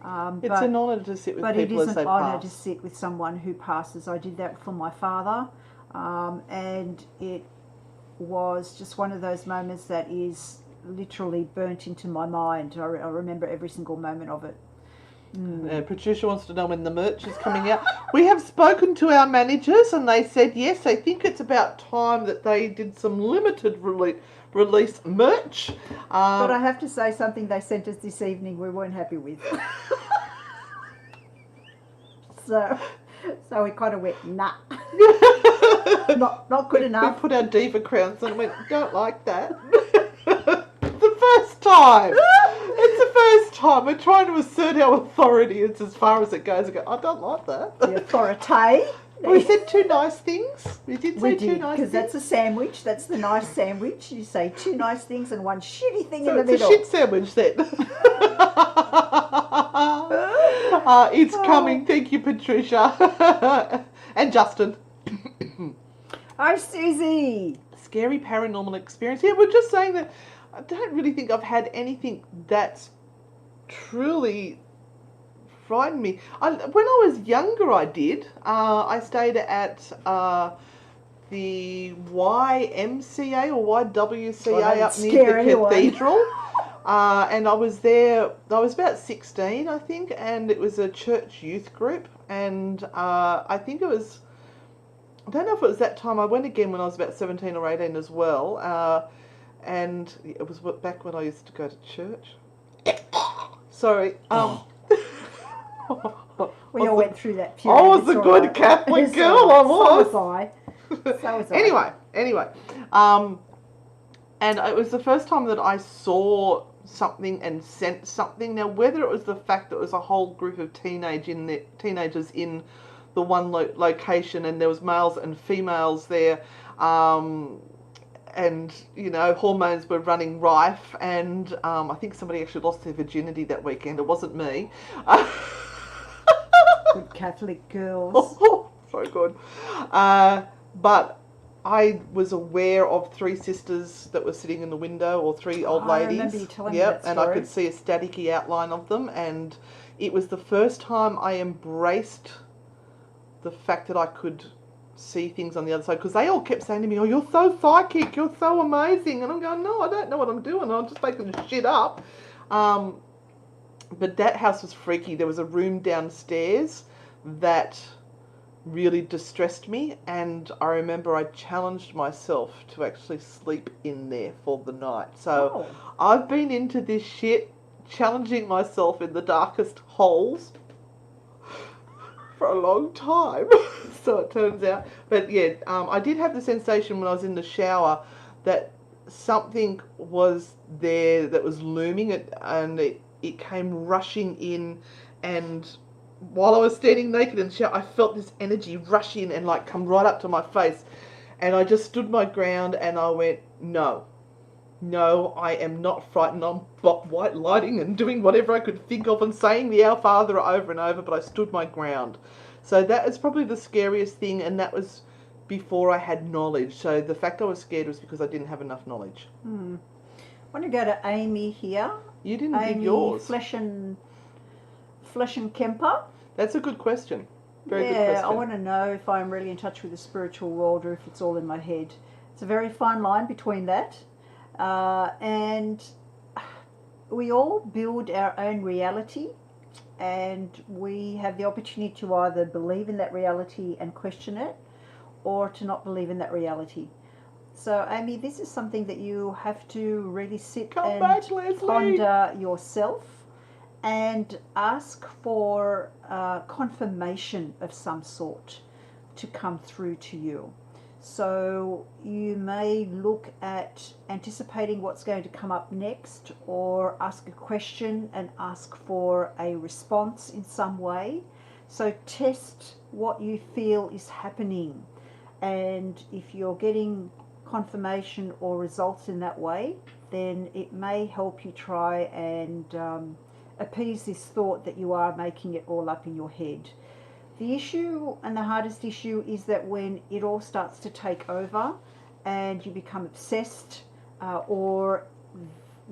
Speaker 1: It's an honour to sit with people as they pass.
Speaker 2: But it is an honour to sit with someone who passes. I did that for my father, and it was just one of those moments that is literally burnt into my mind. I remember every single moment of it.
Speaker 1: Patricia wants to know when the merch is coming out. We have spoken to our managers and they said yes, they think it's about time that they did some limited release merch.
Speaker 2: But I have to say something they sent us this evening we weren't happy with. so we kind of went, nah. not good enough.
Speaker 1: We put our diva crowns on and went, don't like that. The first time. It's the first time. We're trying to assert our authority. It's as far as it goes. I go, I don't like that.
Speaker 2: The authority.
Speaker 1: We said two nice things. We did say two nice things.
Speaker 2: Because that's a sandwich. That's the nice sandwich. You say two nice things and one shitty thing
Speaker 1: so
Speaker 2: in the middle.
Speaker 1: It's a shit sandwich then. It's coming. Thank you, Patricia. And Justin.
Speaker 2: Hi, Susie.
Speaker 1: Scary paranormal experience. Yeah, we're just saying that I don't really think I've had anything that's truly frightened me. When I was younger, I did. I stayed at the YMCA or YWCA up near the cathedral. And I was there, I was about 16, I think, and it was a church youth group. And I think it was, I don't know if it was that time. I went again when I was about 17 or 18 as well. And it was back when I used to go to church. Sorry.
Speaker 2: We all went through that period.
Speaker 1: I was a good Catholic girl, I was.
Speaker 2: So was I.
Speaker 1: Anyway. And it was the first time that I saw something and sensed something. Now, whether it was the fact that it was a whole group of teenagers in the one location, and there was males and females there, and hormones were running rife, and I think somebody actually lost their virginity that weekend. It wasn't me.
Speaker 2: Good Catholic girls.
Speaker 1: So good. But I was aware of 3 sisters that were sitting in the window, or 3 old ladies.
Speaker 2: I remember you telling me that story.
Speaker 1: And I could see a staticky outline of them, and it was the first time I embraced the fact that I could see things on the other side, because they all kept saying to me, "Oh, you're so psychic, you're so amazing," and I'm going, "No, I don't know what I'm doing. I'm just making shit up." But that house was freaky. There was a room downstairs that really distressed me, and I remember I challenged myself to actually sleep in there for the night. So I've been into this shit, challenging myself in the darkest holes for a long time. So it turns out. But yeah, I did have the sensation when I was in the shower that something was there that was looming, and it came rushing in, and while I was standing naked in the shower, I felt this energy rush in and like come right up to my face, and I just stood my ground and I went, no, I am not frightened. I'm white lighting and doing whatever I could think of and saying the Our Father over and over, but I stood my ground. So that is probably the scariest thing, and that was before I had knowledge. So the fact I was scared was because I didn't have enough knowledge.
Speaker 2: I want to go to Amy here.
Speaker 1: You didn't give yours.
Speaker 2: Flesh and Kemper.
Speaker 1: That's a good question. Very good question.
Speaker 2: I want to know if I'm really in touch with the spiritual world or if it's all in my head. It's a very fine line between that. And we all build our own reality, and we have the opportunity to either believe in that reality and question it, or to not believe in that reality. So, Amy, this is something that you have to really sit and ponder yourself, and ask for confirmation of some sort to come through to you. So you may look at anticipating what's going to come up next, or ask a question and ask for a response in some way. So test what you feel is happening, and if you're getting confirmation or results in that way, then it may help you try and appease this thought that you are making it all up in your head. The issue, and the hardest issue, is that when it all starts to take over and you become obsessed, or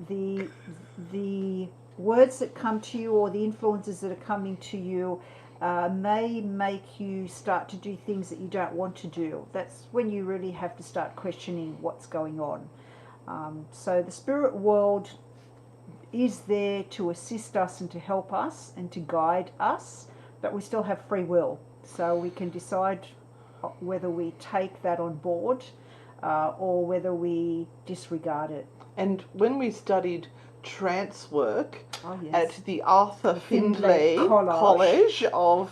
Speaker 2: the words that come to you or the influences that are coming to you may make you start to do things that you don't want to do. That's when you really have to start questioning what's going on. So the spirit world is there to assist us and to help us and to guide us, but we still have free will, so we can decide whether we take that on board or whether we disregard it.
Speaker 1: And when we studied trance work at the Arthur Findlay College of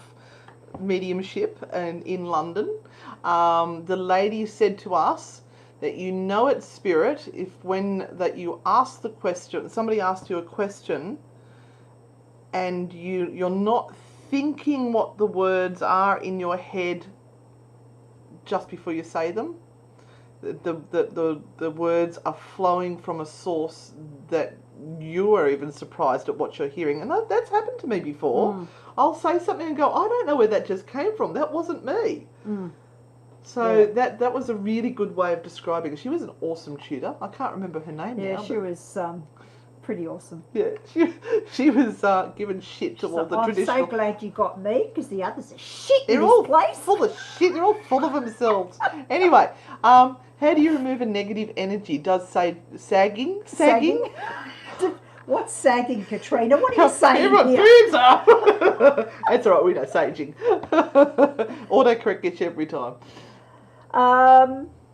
Speaker 1: Mediumship in London, the lady said to us that you know it's spirit if that you ask the question, somebody asked you a question, and you're not thinking what the words are in your head just before you say them. The words are flowing from a source that you are even surprised at what you're hearing. And that's happened to me before. I'll say something and go, I don't know where that just came from. That wasn't me. So that was a really good way of describing it. She was an awesome tutor. I can't remember her name now.
Speaker 2: Yeah, she was pretty awesome.
Speaker 1: Yeah, she was giving shit to all the traditional...
Speaker 2: I'm so glad you got me, because the others are shit
Speaker 1: They're
Speaker 2: in
Speaker 1: all
Speaker 2: this place.
Speaker 1: Full of shit. They're all full of themselves. Anyway, how do you remove a negative energy? Does say sagging?
Speaker 2: What's sagging, Katrina? What are you saying here?
Speaker 1: Boobs up. That's all right. We know saging. Autocorrect gets you every time.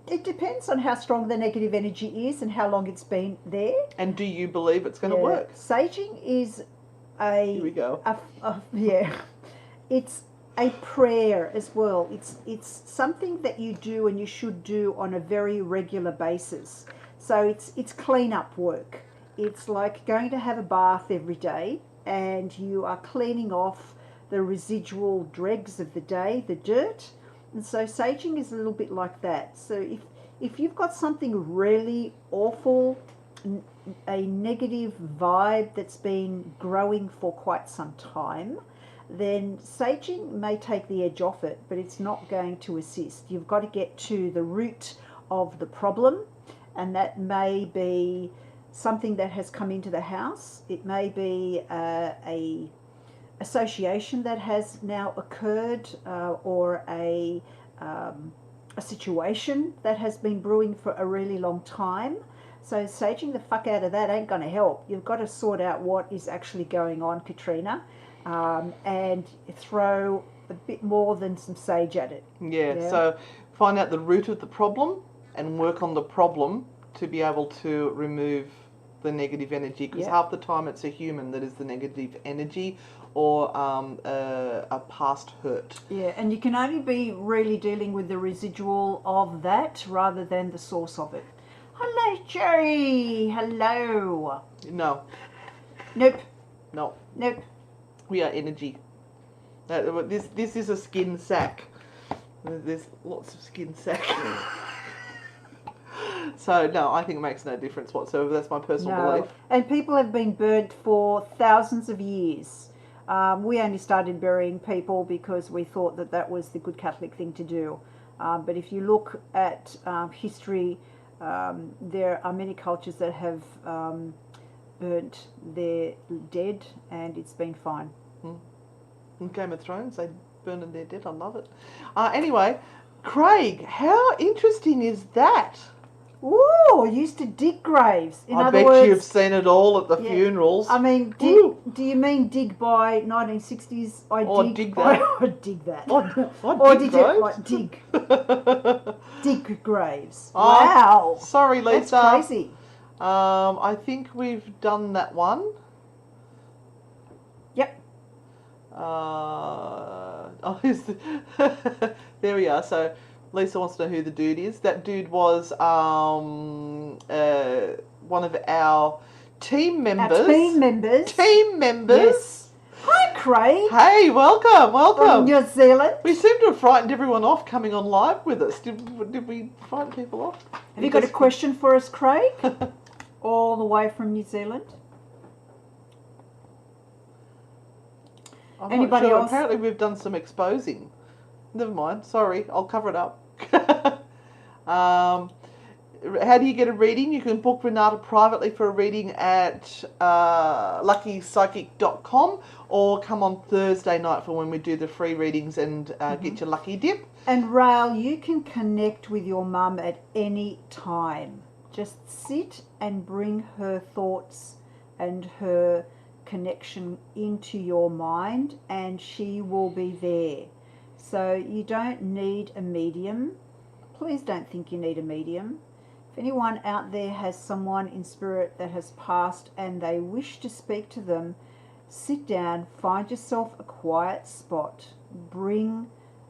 Speaker 2: It depends on how strong the negative energy is and how long it's been there.
Speaker 1: And do you believe it's going to work?
Speaker 2: Saging is
Speaker 1: Here we go.
Speaker 2: It's a prayer as well. It's something that you do and you should do on a very regular basis. So it's clean-up work. it's like going to have a bath every day, and you are cleaning off the residual dregs of the day, the dirt. And so saging is a little bit like that. So if you've got something really awful, a negative vibe that's been growing for quite some time, then saging may take the edge off it, but it's not going to assist. You've got to get to the root of the problem, and that may be something that has come into the house. It may be a association that has now occurred, or a situation that has been brewing for a really long time. So saging the fuck out of that ain't going to help. You've got to sort out what is actually going on, Katrina, and throw a bit more than some sage at it.
Speaker 1: Yeah, so find out the root of the problem and work on the problem to be able to remove the negative energy, because half the time it's a human that is the negative energy, or a past hurt.
Speaker 2: Yeah, and you can only be really dealing with the residual of that rather than the source of it. Hello, Jerry. Hello.
Speaker 1: No.
Speaker 2: Nope.
Speaker 1: No.
Speaker 2: Nope.
Speaker 1: We are energy. This is a skin sack. There's lots of skin sack. So, no, I think it makes no difference whatsoever. That's my personal belief.
Speaker 2: And people have been burnt for thousands of years. We only started burying people because we thought that that was the good Catholic thing to do. But if you look at history, there are many cultures that have burnt their dead, and it's been fine.
Speaker 1: In Game of Thrones, they burn their dead. I love it. Anyway, Craig, how interesting is that?
Speaker 2: Ooh, used to dig graves. In
Speaker 1: I
Speaker 2: other
Speaker 1: bet
Speaker 2: words,
Speaker 1: you've seen it all at the funerals.
Speaker 2: I mean, do you mean dig by 1960s?
Speaker 1: Dig that.
Speaker 2: Or dig that.
Speaker 1: Or
Speaker 2: did
Speaker 1: dig
Speaker 2: you like dig graves?
Speaker 1: Oh,
Speaker 2: wow.
Speaker 1: Sorry, Lisa.
Speaker 2: That's crazy.
Speaker 1: I think we've done that one.
Speaker 2: Yep.
Speaker 1: There we are. So Lisa wants to know who the dude is. That dude was one of our team members.
Speaker 2: Our team members.
Speaker 1: Team members.
Speaker 2: Yes. Hi, Craig.
Speaker 1: Hey, welcome.
Speaker 2: From New Zealand.
Speaker 1: We seem to have frightened everyone off coming on live with us. Did we frighten people off?
Speaker 2: Have you got a question for us, Craig? All the way from New Zealand?
Speaker 1: I'm
Speaker 2: Anybody
Speaker 1: not sure.
Speaker 2: else?
Speaker 1: Apparently we've done some exposing. Never mind. Sorry. I'll cover it up. How do you get a reading? You can book Renata privately for a reading at luckypsychic.com, or come on Thursday night for when we do the free readings and get your lucky dip.
Speaker 2: And Rael, you can connect with your mum at any time. Just sit and bring her thoughts and her connection into your mind, and she will be there. So you don't need a medium. Please don't think you need a medium. If anyone out there has someone in spirit that has passed and they wish to speak to them, sit down, find yourself a quiet spot, bring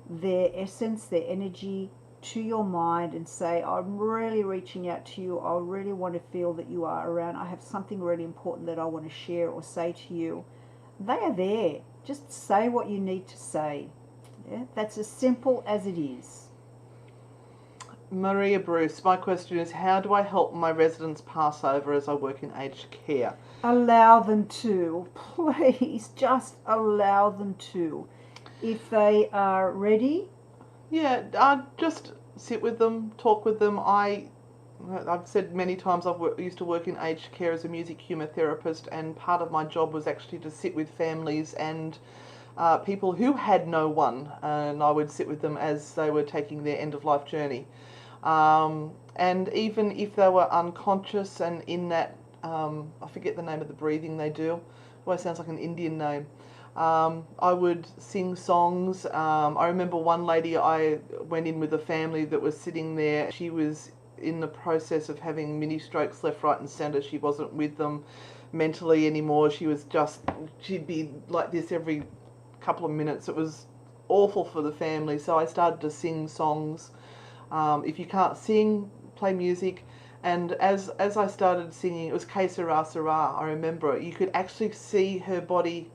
Speaker 2: their essence, their energy to your mind and say, I'm really reaching out to you. I really want to feel that you are around. I have something really important that I want to share or say to you. They are there. Just say what you need to say. Yeah? That's as simple as it is.
Speaker 1: Maria Bruce, my question is, how do I help my residents pass over as I work in aged care?
Speaker 2: Allow them to. Please, just allow them to. If they are ready.
Speaker 1: Yeah, just sit with them, talk with them. I've said many times I used to work in aged care as a music humour therapist, and part of my job was actually to sit with families and people who had no one, and I would sit with them as they were taking their end-of-life journey. And even if they were unconscious and in that, I forget the name of the breathing they do, always sounds like an Indian name. I would sing songs. I remember one lady, I went in with a family that was sitting there. She was in the process of having mini strokes left, right and centre. She wasn't with them mentally anymore. She'd be like this every couple of minutes. It was awful for the family. So I started to sing songs. If you can't sing, play music. And as I started singing, it was Que Sera Sera, I remember it, you could actually see her body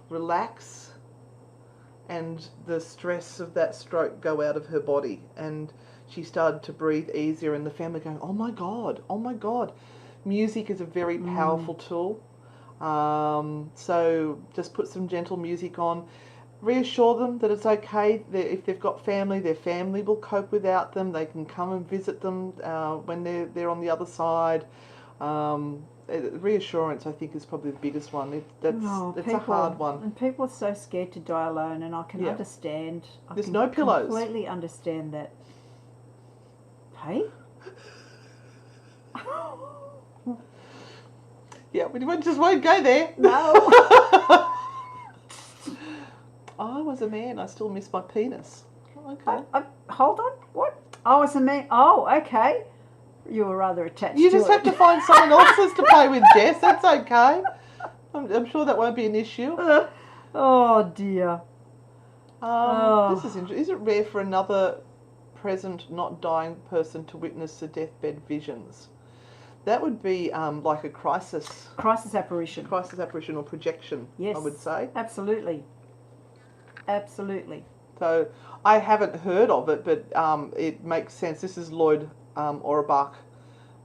Speaker 1: relax and the stress of that stroke go out of her body. And she started to breathe easier, and the family going, oh my God, oh my God. Music is a very powerful tool. So just put some gentle music on. Reassure them that it's okay. If they've got family, their family will cope without them. They can come and visit them when they're on the other side. Reassurance, I think, is probably the biggest one. It's a hard one.
Speaker 2: And people are so scared to die alone, and I can understand.
Speaker 1: There's no pillows.
Speaker 2: Completely understand that. Hey?
Speaker 1: Yeah, we just won't go there.
Speaker 2: No.
Speaker 1: I was a man. I still miss my penis. Okay.
Speaker 2: Hold on. What? I was a man. Oh, okay. You were rather attached
Speaker 1: You
Speaker 2: to
Speaker 1: just
Speaker 2: it.
Speaker 1: have to find someone else's to play with, Jess. That's okay. I'm sure that won't be an issue.
Speaker 2: Oh, dear.
Speaker 1: This is interesting. Is it rare for another present, not dying person to witness the deathbed visions? That would be like a crisis.
Speaker 2: Crisis apparition.
Speaker 1: Crisis apparition or projection,
Speaker 2: Yes.
Speaker 1: I would say.
Speaker 2: Absolutely. Absolutely.
Speaker 1: So I haven't heard of it, but it makes sense. This is Lloyd Auerbach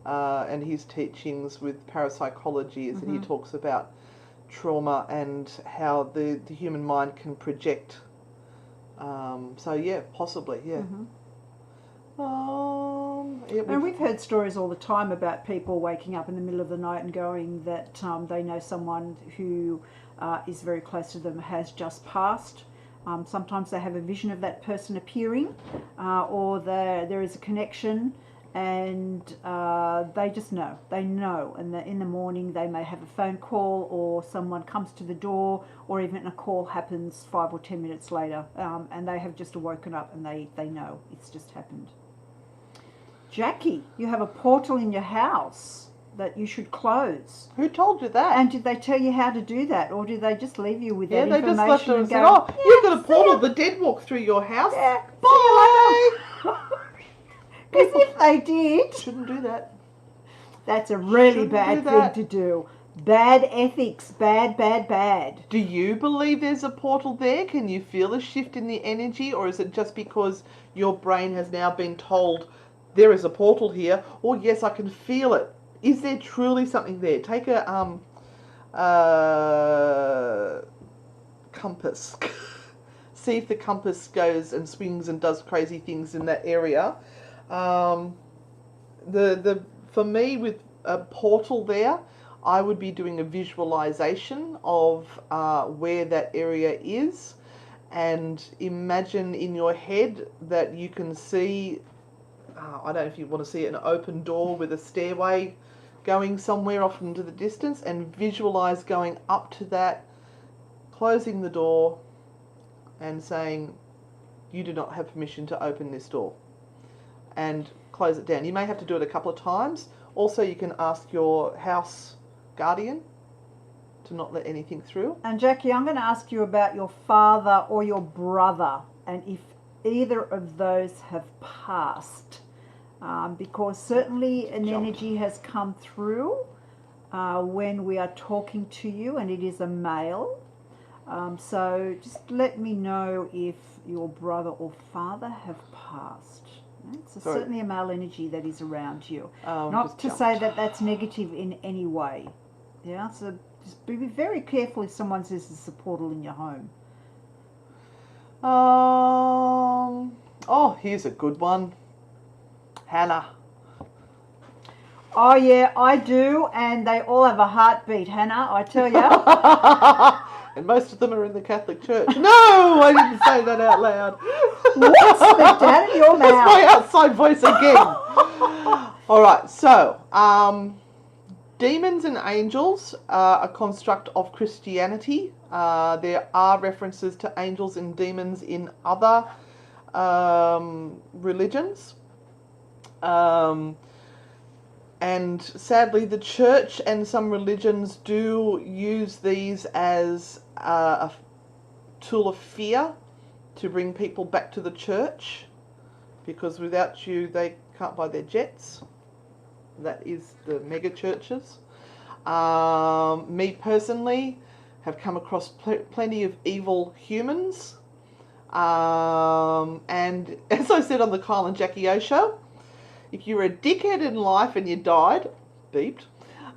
Speaker 1: and his teachings with parapsychology is that he talks about trauma and how the human mind can project. So yeah, possibly, yeah.
Speaker 2: And we've heard stories all the time about people waking up in the middle of the night and going that they know someone who is very close to them has just passed. Sometimes they have a vision of that person appearing, or there is a connection, and they just know. They know, and in the morning they may have a phone call, or someone comes to the door, or even a call happens 5 or 10 minutes later, and they have just woken up and they know it's just happened. Jackie, you have a portal in your house that you should close.
Speaker 1: Who told you that?
Speaker 2: And did they tell you how to do that, or did they just leave you with that
Speaker 1: they
Speaker 2: information?
Speaker 1: just left her and said,
Speaker 2: go,
Speaker 1: "Oh, you've got a portal. The dead walk through your house.
Speaker 2: Yeah,
Speaker 1: bye."
Speaker 2: Because if they did,
Speaker 1: Shouldn't do that.
Speaker 2: That's a really
Speaker 1: Shouldn't
Speaker 2: bad
Speaker 1: do that.
Speaker 2: thing to do. Bad ethics. Bad, bad, bad.
Speaker 1: Do you believe there's a portal there? Can you feel a shift in the energy, or is it just because your brain has now been told there is a portal here? Oh yes, I can feel it. Is there truly something there? Take a compass. See if the compass goes and swings and does crazy things in that area. For me, with a portal there, I would be doing a visualization of where that area is, and imagine in your head that you can see, I don't know if you want to see it, an open door with a stairway going somewhere off into the distance, and visualize going up to that, closing the door and saying, you do not have permission to open this door, and close it down. You may have to do it a couple of times. Also, you can ask your house guardian to not let anything through.
Speaker 2: And Jackie, I'm going to ask you about your father or your brother, and if either of those have passed. Because certainly an energy has come through when we are talking to you, and it is a male. So just let me know if your brother or father have passed. So certainly a male energy that is around you. Not to say that that's negative in any way. Yeah, so just be very careful if someone says there's a portal in your home.
Speaker 1: Oh, here's a good one. Hannah.
Speaker 2: Oh yeah, I do, and they all have a heartbeat, Hannah, I tell you.
Speaker 1: And most of them are in the Catholic Church. No, I didn't say that out loud.
Speaker 2: What? Speak down in your mouth.
Speaker 1: That's my outside voice again. All right, so demons and angels are a construct of Christianity. There are references to angels and demons in other religions. And sadly, the church and some religions do use these as a tool of fear to bring people back to the church, because without you, they can't buy their jets. that is the mega churches. Me personally have come across plenty of evil humans. And as I said on the Kyle and Jackie O show, if you were a dickhead in life and you died, beeped,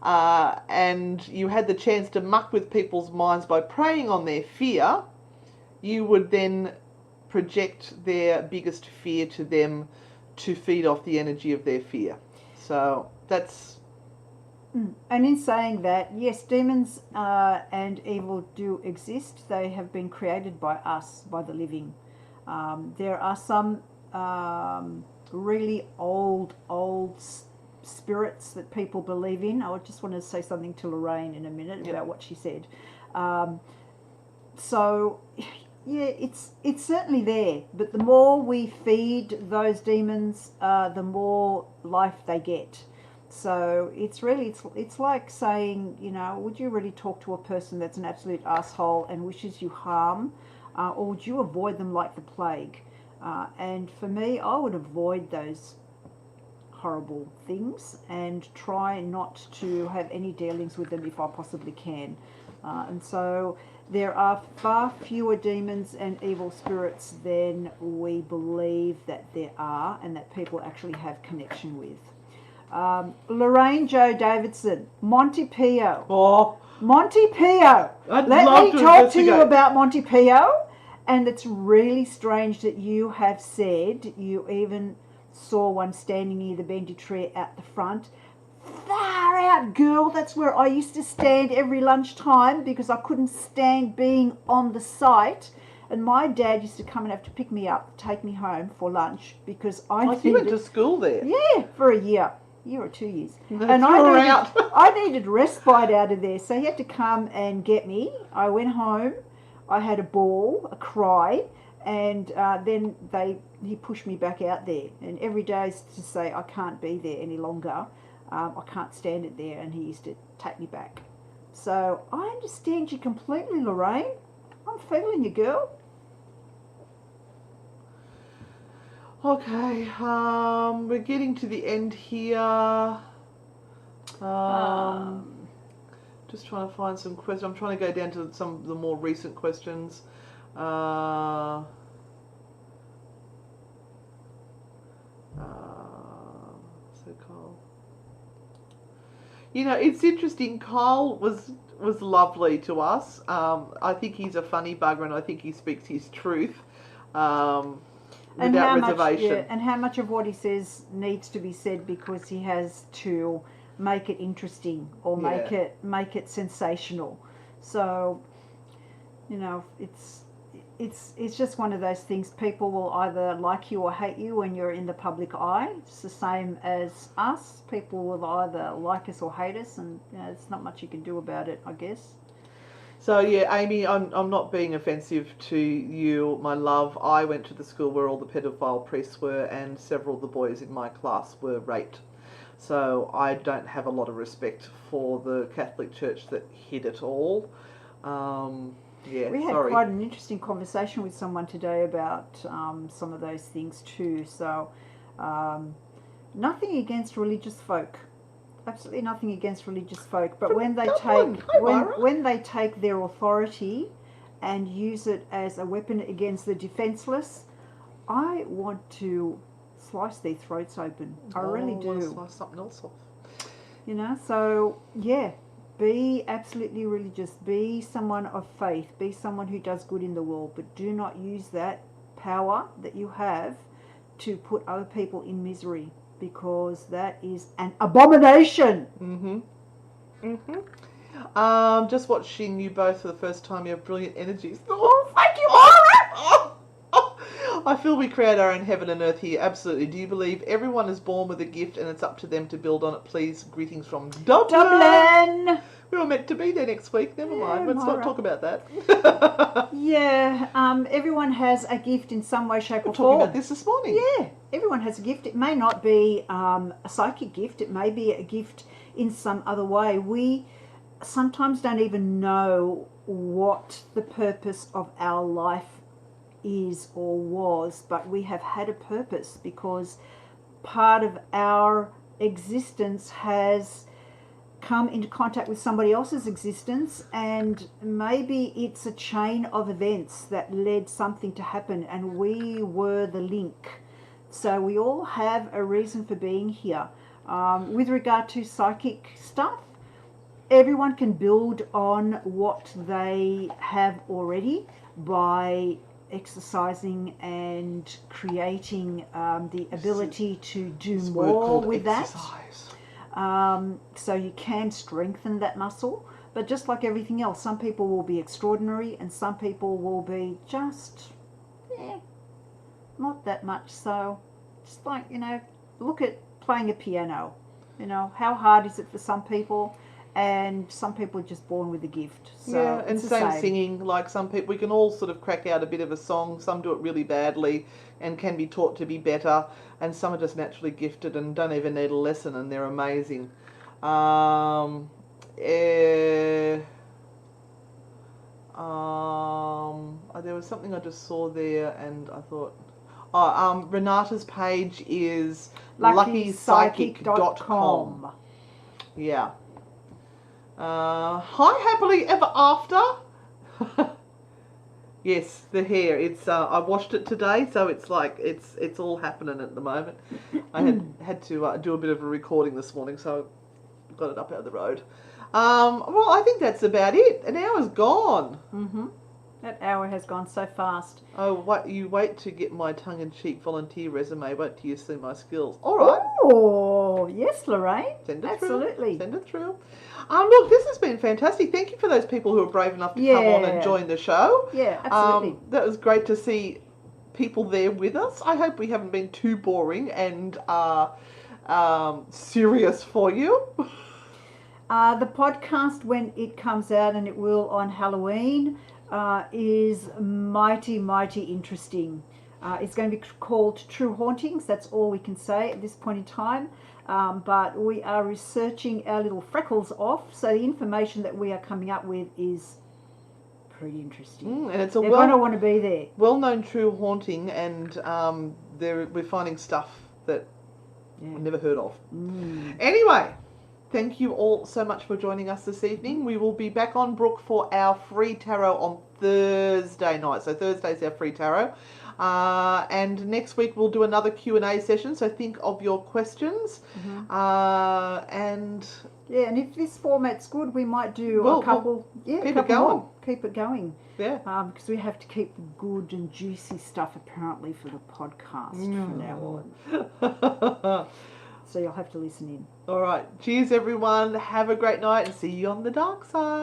Speaker 1: and you had the chance to muck with people's minds by preying on their fear, you would then project their biggest fear to them to feed off the energy of their fear. So that's...
Speaker 2: And in saying that, yes, demons and evil do exist. They have been created by us, by the living. There are some really old spirits that people believe in. I just want to say something to Lorraine in a minute about what she said. So, yeah, it's certainly there. But the more we feed those demons, the more life they get. So it's like saying, you know, would you really talk to a person that's an absolute asshole and wishes you harm, or would you avoid them like the plague? And for me, I would avoid those horrible things and try not to have any dealings with them if I possibly can. And so there are far fewer demons and evil spirits than we believe that there are and that people actually have connection with. Lorraine Joe Davidson, Monty Pio.
Speaker 1: Oh,
Speaker 2: Monty Pio. Let me talk to you about Monty Pio. And it's really strange that you have said you even saw one standing near the bendy tree at the front. Far out, girl. That's where I used to stand every lunchtime because I couldn't stand being on the site. And my dad used to come and have to pick me up, take me home for lunch because
Speaker 1: you went to school there?
Speaker 2: Yeah, for a year or 2 years. And I needed respite out of there. So he had to come and get me. I went home. I had a bawl, a cry, and then he pushed me back out there. And every day to say, I can't be there any longer. I can't stand it there. And he used to take me back. So I understand you completely, Lorraine. I'm feeling you, girl.
Speaker 1: Okay, we're getting to the end here. Just trying to find some questions. I'm trying to go down to some of the more recent questions. So Kyle. You know, it's interesting. Kyle was lovely to us. I think he's a funny bugger, and I think he speaks his truth without reservation.
Speaker 2: And how much of what he says needs to be said because he has to make it interesting or make it sensational. So, you know, it's just one of those things. People will either like you or hate you when you're in the public eye. It's the same as us. People will either like us or hate us, and you know, there's not much you can do about it, I guess.
Speaker 1: So yeah, Amy, I'm not being offensive to you, my love. I went to the school where all the pedophile priests were, and several of the boys in my class were raped. So I don't have a lot of respect for the Catholic Church that hid it all. We
Speaker 2: had quite an interesting conversation with someone today about some of those things too. So nothing against religious folk. Absolutely nothing against religious folk. But when they take their authority and use it as a weapon against the defenceless, I want to slice their throats open. I really do.
Speaker 1: Slice something else off.
Speaker 2: You know, so yeah, be absolutely religious. Be someone of faith. Be someone who does good in the world. But do not use that power that you have to put other people in misery, because that is an abomination.
Speaker 1: Just watching you both for the first time. You have brilliant energies. Oh, thank you, Mara! I feel we create our own heaven and earth here. Absolutely. Do you believe everyone is born with a gift and it's up to them to build on it? Please, greetings from Dublin. We were meant to be there next week. Never mind. Let's not talk about that.
Speaker 2: Everyone has a gift in some way, shape, or form.
Speaker 1: We were talking about this morning.
Speaker 2: Yeah, everyone has a gift. It may not be a psychic gift. It may be a gift in some other way. We sometimes don't even know what the purpose of our life is or was, but we have had a purpose because part of our existence has come into contact with somebody else's existence, and maybe it's a chain of events that led something to happen and we were the link. So we all have a reason for being here. With regard to psychic stuff, everyone can build on what they have already by exercising and creating the ability to do more with exercise. So you can strengthen that muscle, but just like everything else, some people will be extraordinary and some people will be just not that much. So just like, look at playing a piano. How hard is it for some people? And some people are just born with a gift. So
Speaker 1: yeah, and same singing. Like some people, we can all sort of crack out a bit of a song. Some do it really badly and can be taught to be better. And some are just naturally gifted and don't even need a lesson, and they're amazing. There was something I just saw there, and I thought, Renata's page is luckypsychic.com. Yeah. Hi, happily ever after. Yes, the hair. It's I washed it today, so it's like it's all happening at the moment. I had to do a bit of a recording this morning, so I got it up out of the road. Well, I think that's about it. An hour's gone.
Speaker 2: Mm-hmm. That hour has gone so fast.
Speaker 1: Oh, wait to get my tongue-in-cheek volunteer resume. Wait till you see my skills. All right.
Speaker 2: Oh, yes, Lorraine.
Speaker 1: Send it
Speaker 2: Absolutely.
Speaker 1: through. Send it through. Look, this has been fantastic. Thank you for those people who are brave enough to come on and join the show.
Speaker 2: Yeah, absolutely.
Speaker 1: That was great to see people there with us. I hope we haven't been too boring and serious for you.
Speaker 2: The podcast, when it comes out, and it will on Halloween, is mighty, mighty interesting. It's going to be called True Hauntings. That's all we can say at this point in time. But we are researching our little freckles off, so the information that we are coming up with is pretty interesting.
Speaker 1: And it's
Speaker 2: They're going to want to be there.
Speaker 1: Well-known true haunting, and we're finding stuff that I've never heard of. Anyway, thank you all so much for joining us this evening. We will be back on Brook for our free tarot on Thursday night. So Thursday's our free tarot. And next week we'll do another Q&A session, so think of your questions. And
Speaker 2: if this format's good, we might do a couple.
Speaker 1: Keep it going.
Speaker 2: Keep it going.
Speaker 1: Yeah.
Speaker 2: Because we have to keep the good and juicy stuff apparently for the podcast from now on. So you'll have to listen in.
Speaker 1: All right. Cheers, everyone. Have a great night and see you on the dark side.